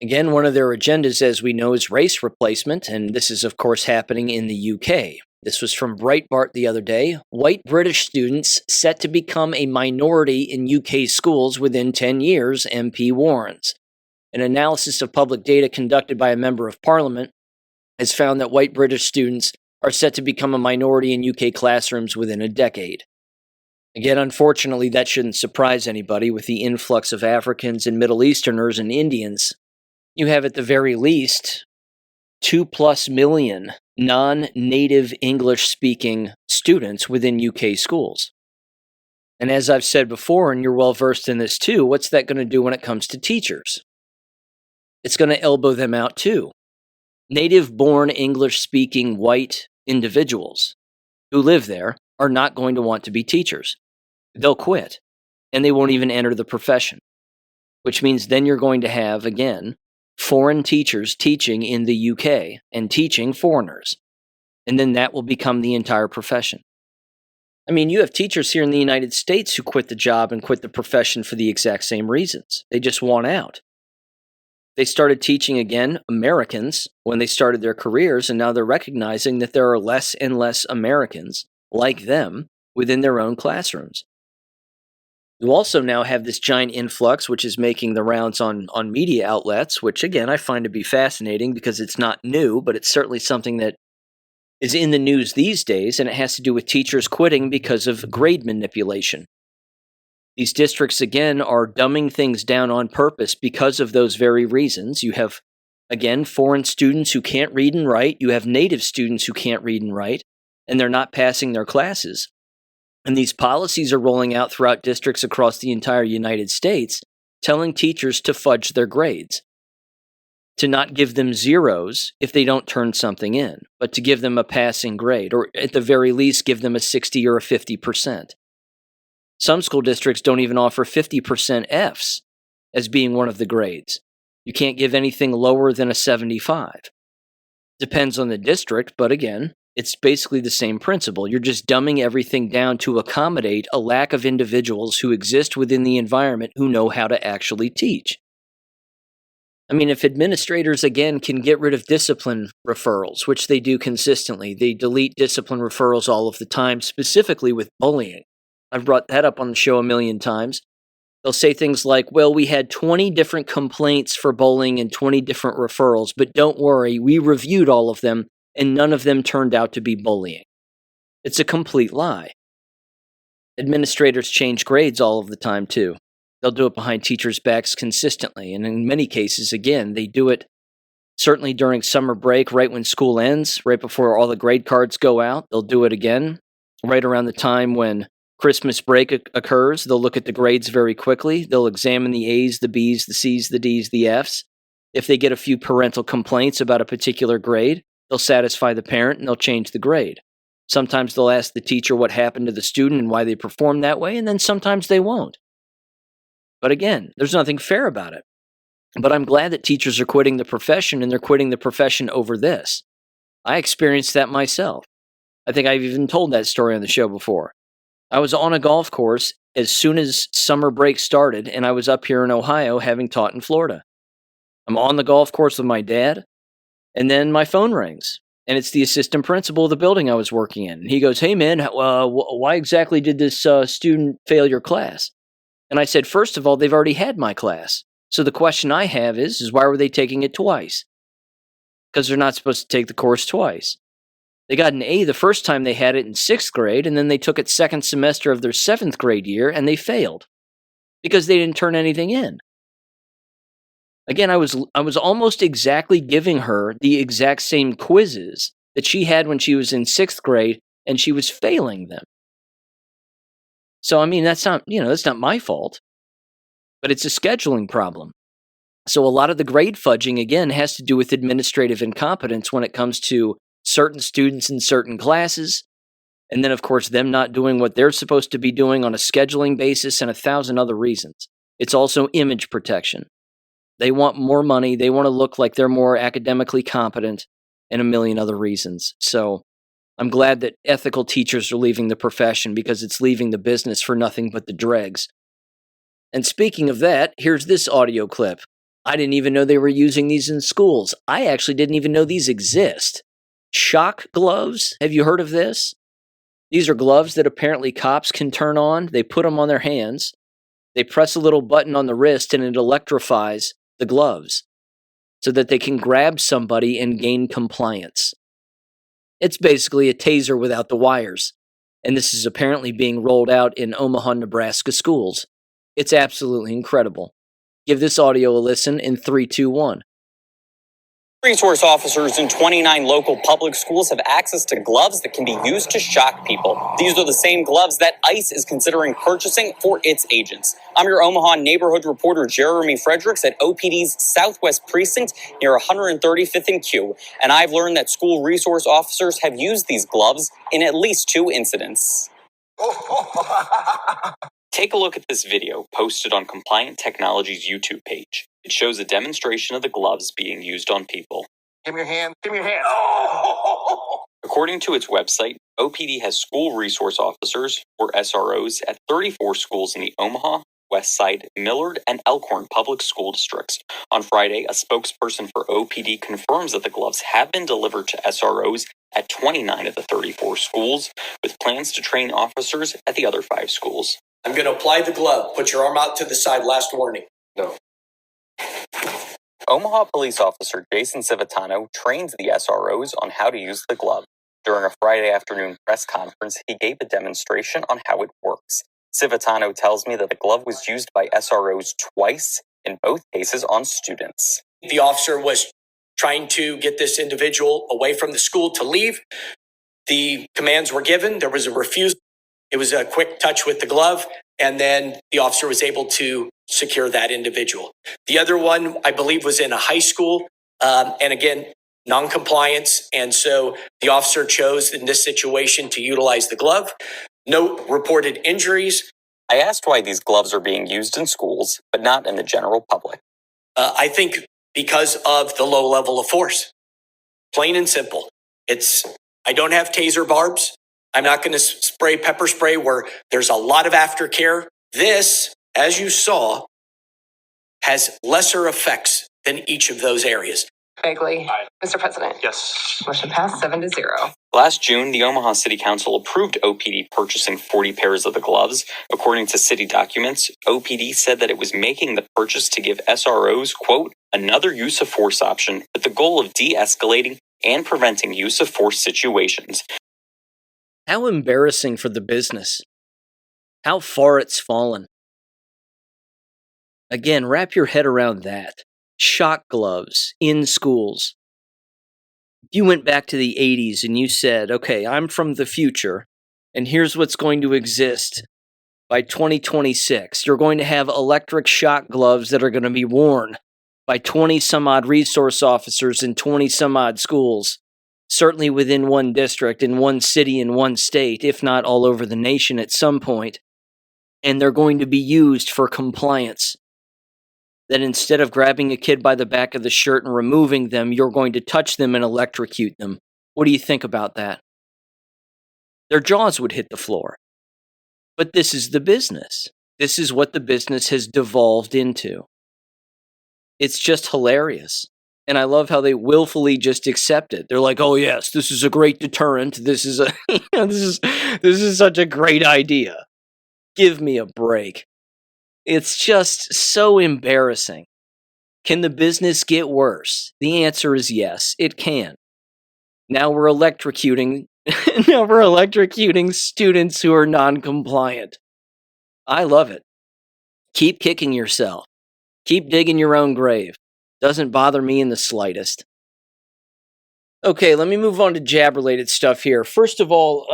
Again, one of their agendas, as we know, is race replacement, and this is, of course, happening in the UK. This was from Breitbart the other day. White British students set to become a minority in UK schools within 10 years, MP warns. An analysis of public data conducted by a member of parliament has found that white British students are set to become a minority in UK classrooms within a decade. Again, unfortunately, that shouldn't surprise anybody with the influx of Africans and Middle Easterners and Indians. You have at the very least 2+ million non-native English-speaking students within UK schools. And as I've said before, and you're well versed in this too, what's that going to do when it comes to teachers? It's going to elbow them out too. Native-born English-speaking white individuals who live there are not going to want to be teachers. They'll quit, and they won't even enter the profession, which means then you're going to have, again, foreign teachers teaching in the UK and teaching foreigners, and then that will become the entire profession. I mean, you have teachers here in the United States who quit the job and quit the profession for the exact same reasons. They just want out. They started teaching again Americans when they started their careers, and now they're recognizing that there are less and less Americans like them within their own classrooms. You also now have this giant influx, which is making the rounds on media outlets, which again I find to be fascinating because it's not new, but it's certainly something that is in the news these days, and it has to do with teachers quitting because of grade manipulation. These districts, again, are dumbing things down on purpose because of those very reasons. You have, again, foreign students who can't read and write. You have native students who can't read and write, and they're not passing their classes. And these policies are rolling out throughout districts across the entire United States, telling teachers to fudge their grades, to not give them zeros if they don't turn something in, but to give them a passing grade, or at the very least, give them a 60 or a 50%. Some school districts don't even offer 50% Fs as being one of the grades. You can't give anything lower than a 75. Depends on the district, but again, it's basically the same principle. You're just dumbing everything down to accommodate a lack of individuals who exist within the environment who know how to actually teach. I mean, if administrators, again, can get rid of discipline referrals, which they do consistently, they delete discipline referrals all of the time, specifically with bullying. I've brought that up on the show a million times. They'll say things like, well, we had 20 different complaints for bullying and 20 different referrals, but don't worry, we reviewed all of them, and none of them turned out to be bullying. It's a complete lie. Administrators change grades all of the time, too. They'll do it behind teachers' backs consistently, and in many cases, again, they do it certainly during summer break, right when school ends, right before all the grade cards go out. They'll do it again right around the time when Christmas break occurs. They'll look at the grades very quickly. They'll examine the A's, the B's, the C's, the D's, the F's. If they get a few parental complaints about a particular grade, they'll satisfy the parent and they'll change the grade. Sometimes they'll ask the teacher what happened to the student and why they performed that way, and then sometimes they won't. But again, there's nothing fair about it. But I'm glad that teachers are quitting the profession, and they're quitting the profession over this. I experienced that myself. I think I've even told that story on the show before. I was on a golf course as soon as summer break started, and I was up here in Ohio having taught in Florida. I'm on the golf course with my dad, and then my phone rings, and it's the assistant principal of the building I was working in. And he goes, hey man, why exactly did this student fail your class? And I said, first of all, they've already had my class. So the question I have is why were they taking it twice? Because they're not supposed to take the course twice. They got an A the first time they had it in 6th grade, and then they took it second semester of their 7th grade year, and they failed because they didn't turn anything in. Again, I was almost exactly giving her the exact same quizzes that she had when she was in 6th grade, and she was failing them. So, I mean, that's not my fault, but it's a scheduling problem. So a lot of the grade fudging, again, has to do with administrative incompetence when it comes to certain students in certain classes, and then, of course, them not doing what they're supposed to be doing on a scheduling basis and 1,000 other reasons. It's also image protection. They want more money. They want to look like they're more academically competent and a million other reasons. So I'm glad that ethical teachers are leaving the profession because it's leaving the business for nothing but the dregs. And speaking of that, here's this audio clip. I didn't even know they were using these in schools. I actually didn't even know these exist. Shock gloves? Have you heard of this? These are gloves that apparently cops can turn on. They put them on their hands. They press a little button on the wrist and it electrifies the gloves so that they can grab somebody and gain compliance. It's basically a taser without the wires, and this is apparently being rolled out in Omaha, Nebraska schools. It's absolutely incredible. Give this audio a listen in 3, 2, 1. Resource officers in 29 local public schools have access to gloves that can be used to shock people. These are the same gloves that ICE is considering purchasing for its agents. I'm your Omaha neighborhood reporter, Jeremy Fredericks, at OPD's Southwest Precinct near 135th and Q, and I've learned that school resource officers have used these gloves in at least 2 incidents. Take a look at this video posted on Compliant Technology's YouTube page. It shows a demonstration of the gloves being used on people. Give me your hand. Give me your hand. Oh! According to its website, OPD has school resource officers, or SROs, at 34 schools in the Omaha, Westside, Millard, and Elkhorn public school districts. On Friday, a spokesperson for OPD confirms that the gloves have been delivered to SROs at 29 of the 34 schools, with plans to train officers at the other 5 schools. I'm going to apply the glove. Put your arm out to the side. Last warning. No. Omaha police officer Jason Civitano trains the SROs on how to use the glove. During a Friday afternoon press conference, he gave a demonstration on how it works. Civitano tells me that the glove was used by SROs twice, in both cases on students. The officer was trying to get this individual away from the school to leave. The commands were given. There was a refusal. It was a quick touch with the glove, and then the officer was able to secure that individual. The other one, I believe, was in a high school, and again, non-compliance, and so the officer chose in this situation to utilize the glove. No reported injuries. I asked why these gloves are being used in schools, but not in the general public. I think because of the low level of force. Plain and simple. I don't have taser barbs. I'm not going to spray pepper spray where there's a lot of aftercare. This, as you saw, has lesser effects than each of those areas. Bagley. Aye. Mr. President. Yes. Motion passed 7-0. Last June, the Omaha City Council approved OPD purchasing 40 pairs of the gloves. According to city documents, OPD said that it was making the purchase to give SROs, quote, another use of force option with the goal of de-escalating and preventing use of force situations. How embarrassing for the business. How far it's fallen. Again, wrap your head around that. Shock gloves in schools. If you went back to the 80s and you said, okay, I'm from the future, and here's what's going to exist by 2026. You're going to have electric shock gloves that are going to be worn by 20 some odd resource officers in 20 some odd schools, certainly within one district, in one city, in one state, if not all over the nation at some point. And they're going to be used for compliance. That instead of grabbing a kid by the back of the shirt and removing them, you're going to touch them and electrocute them. What do you think about that? Their jaws would hit the floor. But this is the business. This is what the business has devolved into. It's just hilarious. And I love how they willfully just accept it. They're like, oh yes, this is a great deterrent. This is a this is such a great idea. Give me a break. It's just so embarrassing. Can the business get worse? The answer is yes, it can. Now we're electrocuting students who are non-compliant. I love it. Keep kicking yourself. Keep digging your own grave. Doesn't bother me in the slightest. Okay, let me move on to jab-related stuff here. First of all,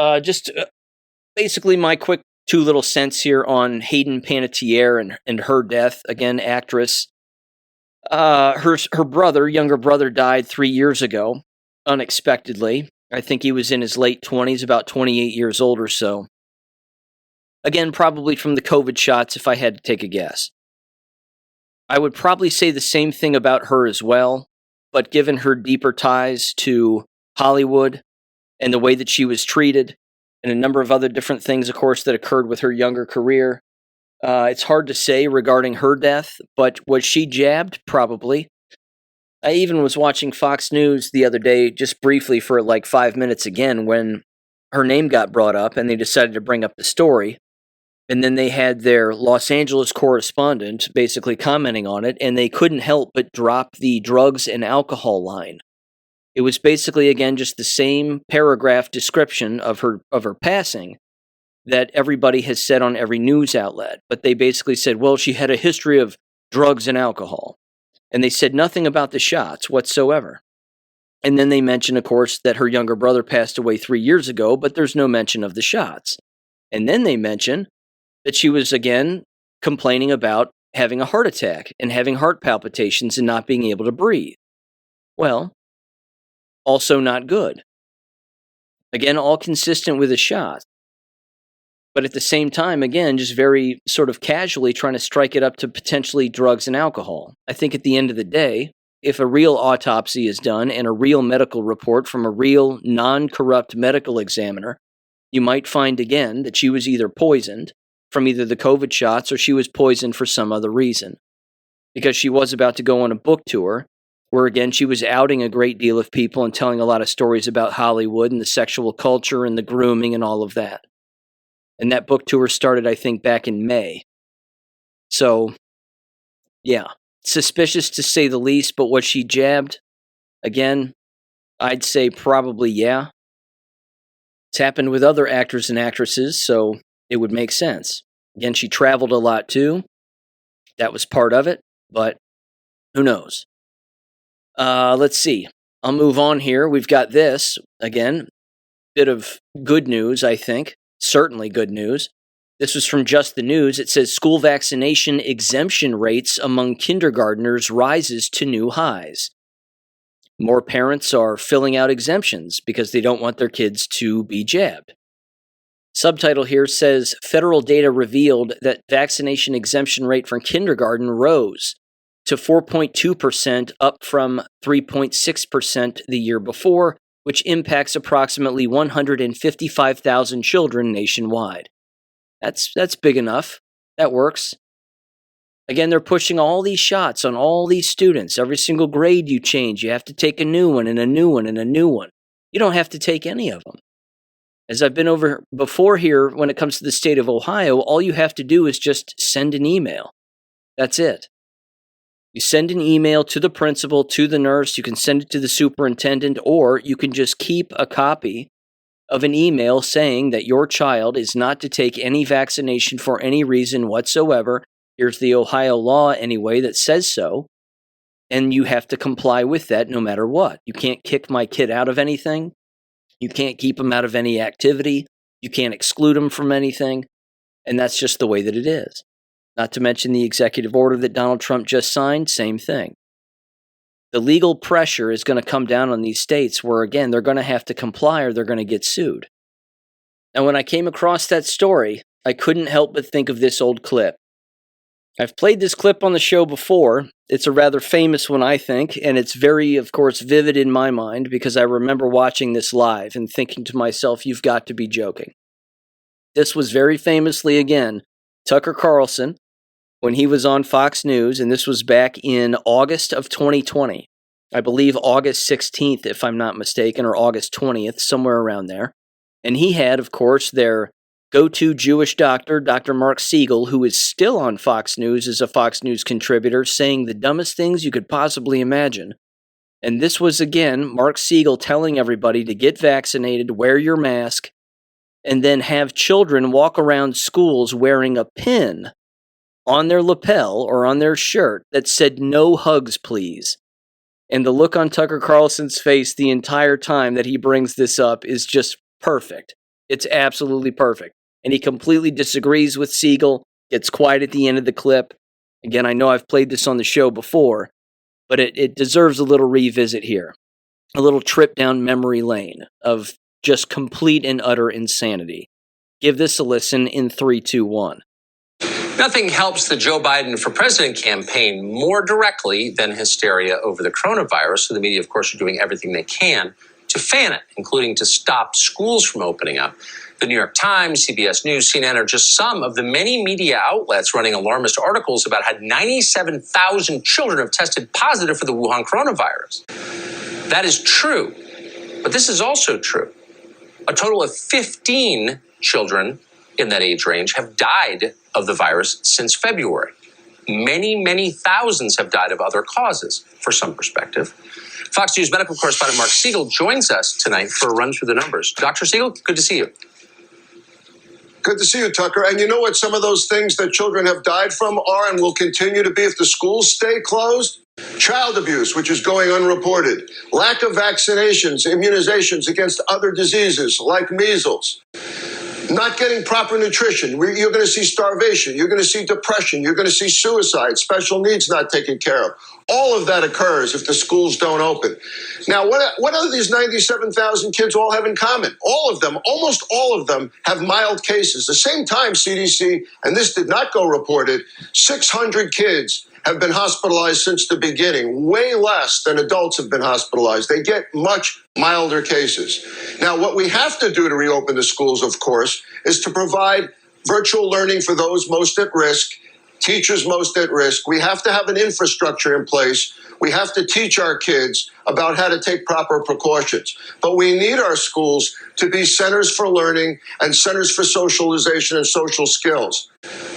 basically my quick 2 little cents here on Hayden Panettiere and her death. Again, actress. Her younger brother, died 3 years ago, unexpectedly. I think he was in his late 20s, about 28 years old or so. Again, probably from the COVID shots, if I had to take a guess. I would probably say the same thing about her as well, but given her deeper ties to Hollywood and the way that she was treated, and a number of other different things, of course, that occurred with her younger career. It's hard to say regarding her death, but was she jabbed? Probably. I even was watching Fox News the other day, just briefly for like 5 minutes again, when her name got brought up and they decided to bring up the story. And then they had their Los Angeles correspondent basically commenting on it, and they couldn't help but drop the drugs and alcohol line. It was basically, again, just the same paragraph description of her passing that everybody has said on every news outlet. But they basically said, well, she had a history of drugs and alcohol. And they said nothing about the shots whatsoever. And then they mentioned, of course, that her younger brother passed away 3 years ago, but there's no mention of the shots. And then they mention that she was, again, complaining about having a heart attack and having heart palpitations and not being able to breathe. Well, also not good. Again, all consistent with a shot. But at the same time, again, just very sort of casually trying to strike it up to potentially drugs and alcohol. I think at the end of the day, if a real autopsy is done and a real medical report from a real non-corrupt medical examiner, you might find again that she was either poisoned from either the COVID shots or she was poisoned for some other reason. Because she was about to go on a book tour where, again, she was outing a great deal of people and telling a lot of stories about Hollywood and the sexual culture and the grooming and all of that. And that book tour started, I think, back in May. So, yeah, suspicious to say the least, but was she jabbed? Again, I'd say probably yeah. It's happened with other actors and actresses, so it would make sense. Again, she traveled a lot too. That was part of it, but who knows? Let's see. I'll move on here. We've got this, again, bit of good news, I think. Certainly good news. This was from Just the News. It says school vaccination exemption rates among kindergartners rises to new highs. More parents are filling out exemptions because they don't want their kids to be jabbed. Subtitle here says, federal data revealed that vaccination exemption rate for kindergarten rose to 4.2%, up from 3.6% the year before, which impacts approximately 155,000 children nationwide. That's big enough. That works. Again, they're pushing all these shots on all these students. Every single grade you change, you have to take a new one and a new one and a new one. You don't have to take any of them. As I've been over before here, when it comes to the state of Ohio, all you have to do is just send an email. That's it. You send an email to the principal, to the nurse, you can send it to the superintendent, or you can just keep a copy of an email saying that your child is not to take any vaccination for any reason whatsoever. Here's the Ohio law anyway that says so, and you have to comply with that no matter what. You can't kick my kid out of anything. You can't keep him out of any activity. You can't exclude him from anything, and that's just the way that it is. Not to mention the executive order that Donald Trump just signed, same thing. The legal pressure is going to come down on these states where, again, they're going to have to comply or they're going to get sued. Now, when I came across that story, I couldn't help but think of this old clip. I've played this clip on the show before. It's a rather famous one, I think, and it's very, of course, vivid in my mind because I remember watching this live and thinking to myself, you've got to be joking. This was very famously, again, Tucker Carlson, when he was on Fox News, and this was back in August of 2020. I believe August 16th, if I'm not mistaken, or August 20th, somewhere around there. And he had, of course, their go-to Jewish doctor, Dr. Mark Siegel, who is still on Fox News as a Fox News contributor, saying the dumbest things you could possibly imagine. And this was, again, Mark Siegel telling everybody to get vaccinated, wear your mask, and then have children walk around schools wearing a pin on their lapel or on their shirt that said, "No hugs, please." And the look on Tucker Carlson's face the entire time that he brings this up is just perfect. It's absolutely perfect. And he completely disagrees with Siegel, gets quiet at the end of the clip. Again, I know I've played this on the show before, but it deserves a little revisit here. A little trip down memory lane of just complete and utter insanity. Give this a listen in 3, 2, 1. Nothing helps the Joe Biden for President campaign more directly than hysteria over the coronavirus. So the media, of course, are doing everything they can to fan it, including to stop schools from opening up. The New York Times, CBS News, CNN are just some of the many media outlets running alarmist articles about how 97,000 children have tested positive for the Wuhan coronavirus. That is true, but this is also true. A total of 15 children in that age range have died of the virus since February. Many, many thousands have died of other causes, for some perspective. Fox News medical correspondent Mark Siegel joins us tonight for a run through the numbers. Dr. Siegel, good to see you. Good to see you, Tucker. And you know what some of those things that children have died from are and will continue to be if the schools stay closed? Child abuse, which is going unreported. Lack of vaccinations, immunizations against other diseases like measles. Not getting proper nutrition. You're going to see starvation. You're going to see depression. You're going to see suicide, special needs not taken care of. All of that occurs if the schools don't open. Now, what do these 97,000 kids all have in common? All of them, almost all of them, have mild cases. The same time, CDC, and this did not go reported, 600 kids have been hospitalized since the beginning, way less than adults have been hospitalized. They get much milder cases. Now, what we have to do to reopen the schools, of course, is to provide virtual learning for those most at risk, teachers most at risk. We have to have an infrastructure in place. We have to teach our kids about how to take proper precautions. But we need our schools to be centers for learning and centers for socialization and social skills.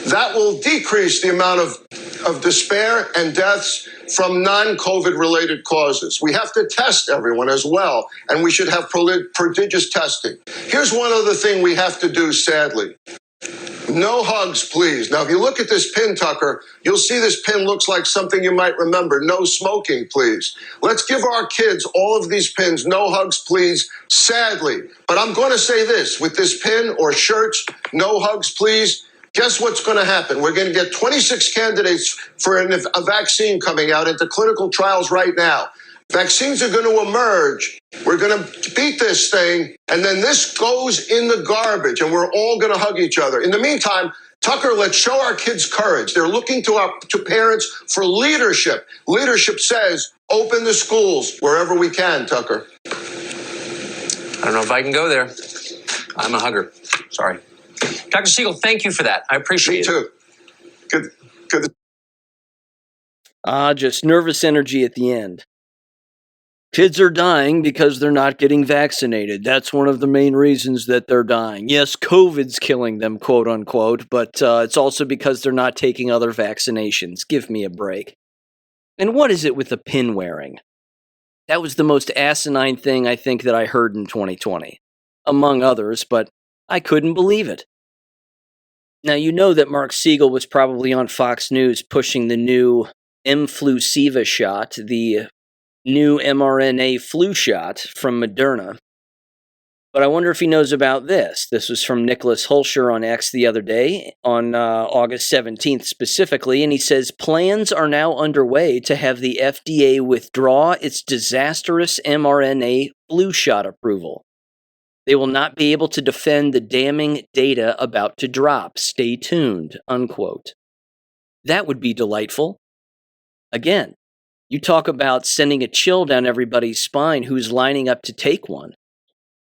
That will decrease the amount of despair and deaths from non-COVID related causes. We have to test everyone as well, and we should have prodigious testing. Here's one other thing we have to do, sadly. No hugs, please. Now, if you look at this pin, Tucker, you'll see this pin looks like something you might remember. No smoking, please. Let's give our kids all of these pins. No hugs, please. Sadly. But I'm going to say this. With this pin or shirts, no hugs, please. Guess what's going to happen? We're going to get 26 candidates for a vaccine coming out into clinical trials right now. Vaccines are going to emerge. We're going to beat this thing, and then this goes in the garbage, and we're all going to hug each other. In the meantime, Tucker, let's show our kids courage. They're looking to parents for leadership. Leadership says, open the schools wherever we can, Tucker. I don't know if I can go there. I'm a hugger. Sorry. Dr. Siegel, thank you for that. I appreciate it. Me too. Good. Just nervous energy at the end. Kids are dying because they're not getting vaccinated. That's one of the main reasons that they're dying. Yes, COVID's killing them, quote unquote, but it's also because they're not taking other vaccinations. Give me a break. And what is it with the pin wearing? That was the most asinine thing I think that I heard in 2020, among others, but I couldn't believe it. Now, you know that Mark Siegel was probably on Fox News pushing the new mFlusiva shot, the new mRNA flu shot from Moderna. But I wonder if he knows about this. This was from Nicholas Hulscher on X the other day, on August 17th specifically, and he says, plans are now underway to have the FDA withdraw its disastrous mRNA flu shot approval. They will not be able to defend the damning data about to drop. Stay tuned, unquote. That would be delightful. Again, you talk about sending a chill down everybody's spine who's lining up to take one.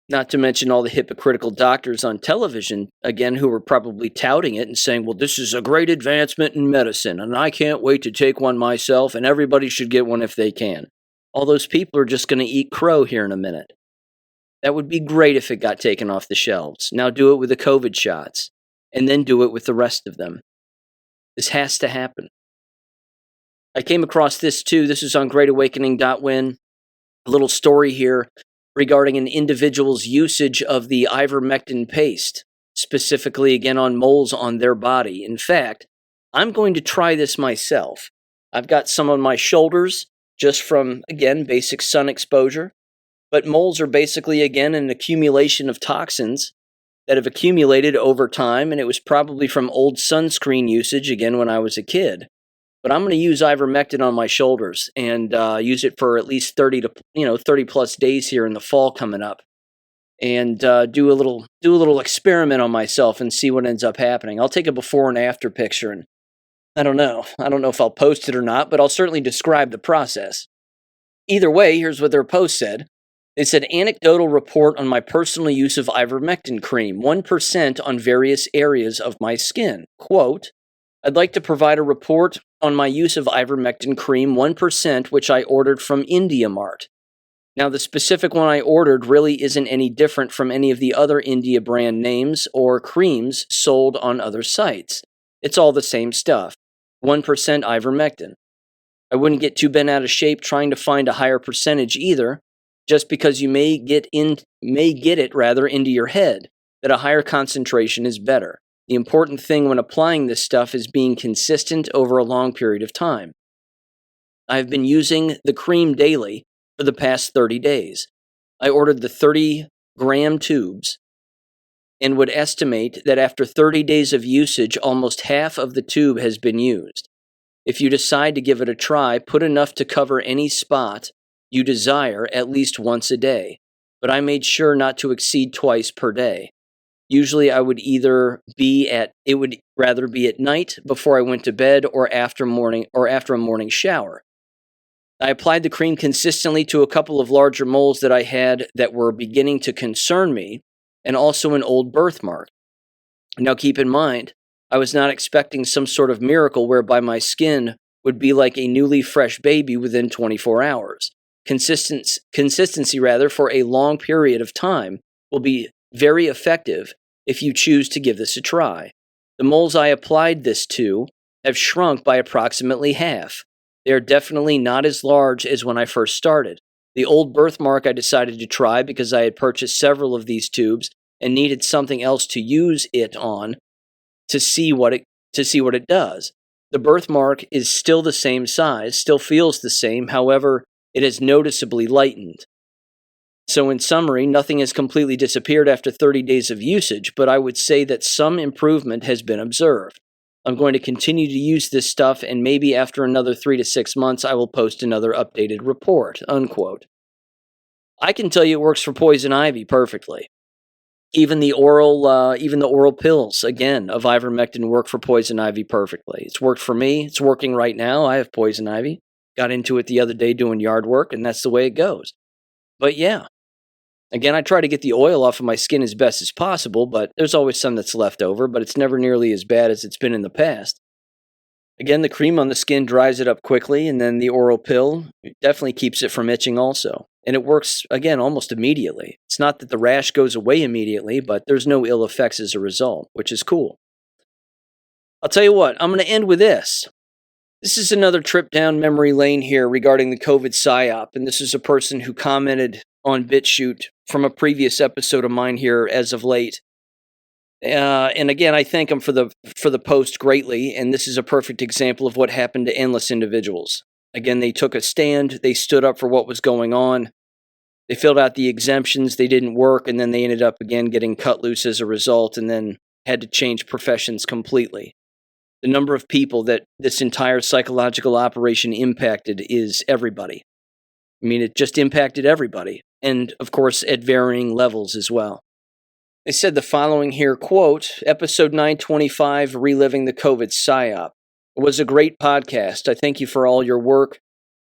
Not to mention all the hypocritical doctors on television, again, who were probably touting it and saying, well, this is a great advancement in medicine, and I can't wait to take one myself, and everybody should get one if they can. All those people are just going to eat crow here in a minute. That would be great if it got taken off the shelves. Now do it with the COVID shots, and then do it with the rest of them. This has to happen. I came across this too. This is on greatawakening.win. A little story here regarding an individual's usage of the ivermectin paste, specifically again on moles on their body. In fact, I'm going to try this myself. I've got some on my shoulders just from, again, basic sun exposure. But moles are basically, again, an accumulation of toxins that have accumulated over time, and it was probably from old sunscreen usage, again, when I was a kid. But I'm going to use ivermectin on my shoulders and use it for at least 30 plus days here in the fall coming up, and do a little experiment on myself and see what ends up happening. I'll take a before and after picture, and I don't know if I'll post it or not, but I'll certainly describe the process. Either way, here's what their post said. They said, anecdotal report on my personal use of ivermectin cream, 1% on various areas of my skin. Quote, I'd like to provide a report on my use of ivermectin cream, 1%, which I ordered from India Mart. Now, the specific one I ordered really isn't any different from any of the other India brand names or creams sold on other sites. It's all the same stuff, 1% ivermectin. I wouldn't get too bent out of shape trying to find a higher percentage either, just because you may get it into your head that a higher concentration is better. The important thing when applying this stuff is being consistent over a long period of time. I've been using the cream daily for the past 30 days. I ordered the 30-gram tubes and would estimate that after 30 days of usage, almost half of the tube has been used. If you decide to give it a try, put enough to cover any spot you desire at least once a day, but I made sure not to exceed twice per day. Usually it would rather be at night before I went to bed or after a morning shower. I applied the cream consistently to a couple of larger moles that I had that were beginning to concern me, and also an old birthmark. Now keep in mind, I was not expecting some sort of miracle whereby my skin would be like a newly fresh baby within 24 hours. Consistency for a long period of time will be very effective if you choose to give this a try. The moles I applied this to have shrunk by approximately half. They are definitely not as large as when I first started. The old birthmark I decided to try because I had purchased several of these tubes and needed something else to use it on to see what it does. The birthmark is still the same size, still feels the same, however, it has noticeably lightened. So in summary, nothing has completely disappeared after 30 days of usage, but I would say that some improvement has been observed. I'm going to continue to use this stuff, and maybe after another 3 to 6 months, I will post another updated report, unquote. I can tell you it works for poison ivy perfectly. Even the oral pills, again, of ivermectin work for poison ivy perfectly. It's worked for me. It's working right now. I have poison ivy. Got into it the other day doing yard work, and that's the way it goes. But yeah, again, I try to get the oil off of my skin as best as possible, but there's always some that's left over, but it's never nearly as bad as it's been in the past. Again, the cream on the skin dries it up quickly, and then the oral pill definitely keeps it from itching also. And it works, again, almost immediately. It's not that the rash goes away immediately, but there's no ill effects as a result, which is cool. I'll tell you what, I'm going to end with this. This is another trip down memory lane here regarding the COVID PSYOP, and this is a person who commented on BitChute from a previous episode of mine here as of late. And again, I thank him for the post greatly, and this is a perfect example of what happened to endless individuals. Again, they took a stand, they stood up for what was going on, they filled out the exemptions, they didn't work, and then they ended up again getting cut loose as a result, and then had to change professions completely. The number of people that this entire psychological operation impacted is everybody. I mean, it just impacted everybody, and of course at varying levels as well. They said the following here, quote, episode 925, Reliving the COVID PSYOP. It was a great podcast. I thank you for all your work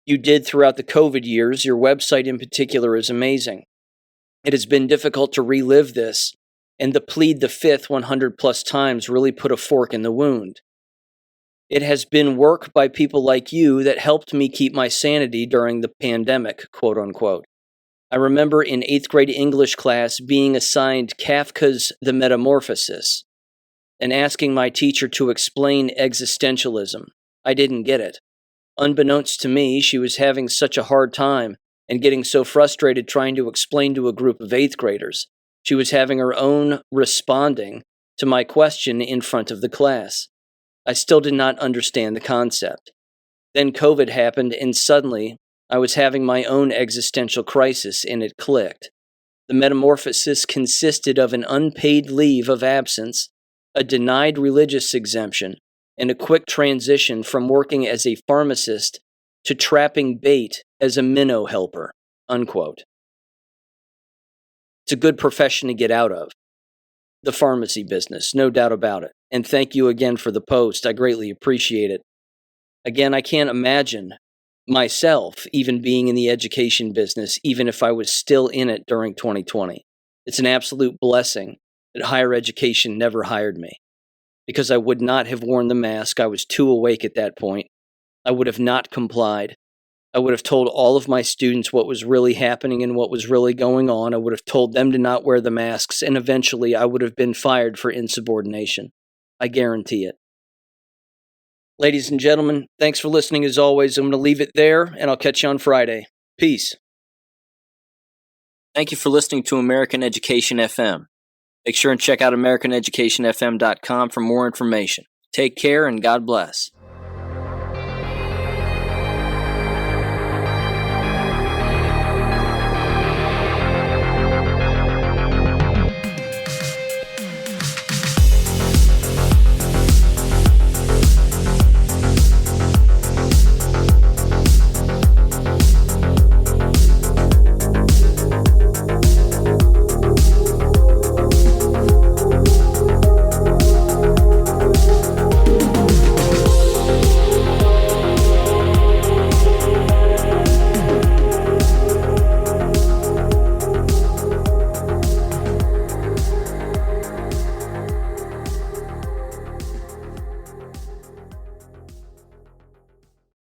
you did throughout the COVID years. Your website in particular is amazing. It has been difficult to relive this, and to plead the fifth 100 plus times really put a fork in the wound. It has been work by people like you that helped me keep my sanity during the pandemic, quote unquote. I remember in 8th grade English class being assigned Kafka's The Metamorphosis and asking my teacher to explain existentialism. I didn't get it. Unbeknownst to me, she was having such a hard time and getting so frustrated trying to explain to a group of 8th graders. She was having her own responding to my question in front of the class. I still did not understand the concept. Then COVID happened, and suddenly I was having my own existential crisis, and it clicked. The metamorphosis consisted of an unpaid leave of absence, a denied religious exemption, and a quick transition from working as a pharmacist to trapping bait as a minnow helper, unquote. It's a good profession to get out of. The pharmacy business, no doubt about it. And thank you again for the post. I greatly appreciate it. Again, I can't imagine myself even being in the education business, even if I was still in it during 2020. It's an absolute blessing that higher education never hired me, because I would not have worn the mask. I was too awake at that point. I would have not complied. I would have told all of my students what was really happening and what was really going on. I would have told them to not wear the masks, and eventually I would have been fired for insubordination. I guarantee it. Ladies and gentlemen, thanks for listening as always. I'm going to leave it there, and I'll catch you on Friday. Peace. Thank you for listening to American Education FM. Make sure and check out AmericanEducationFM.com for more information. Take care and God bless.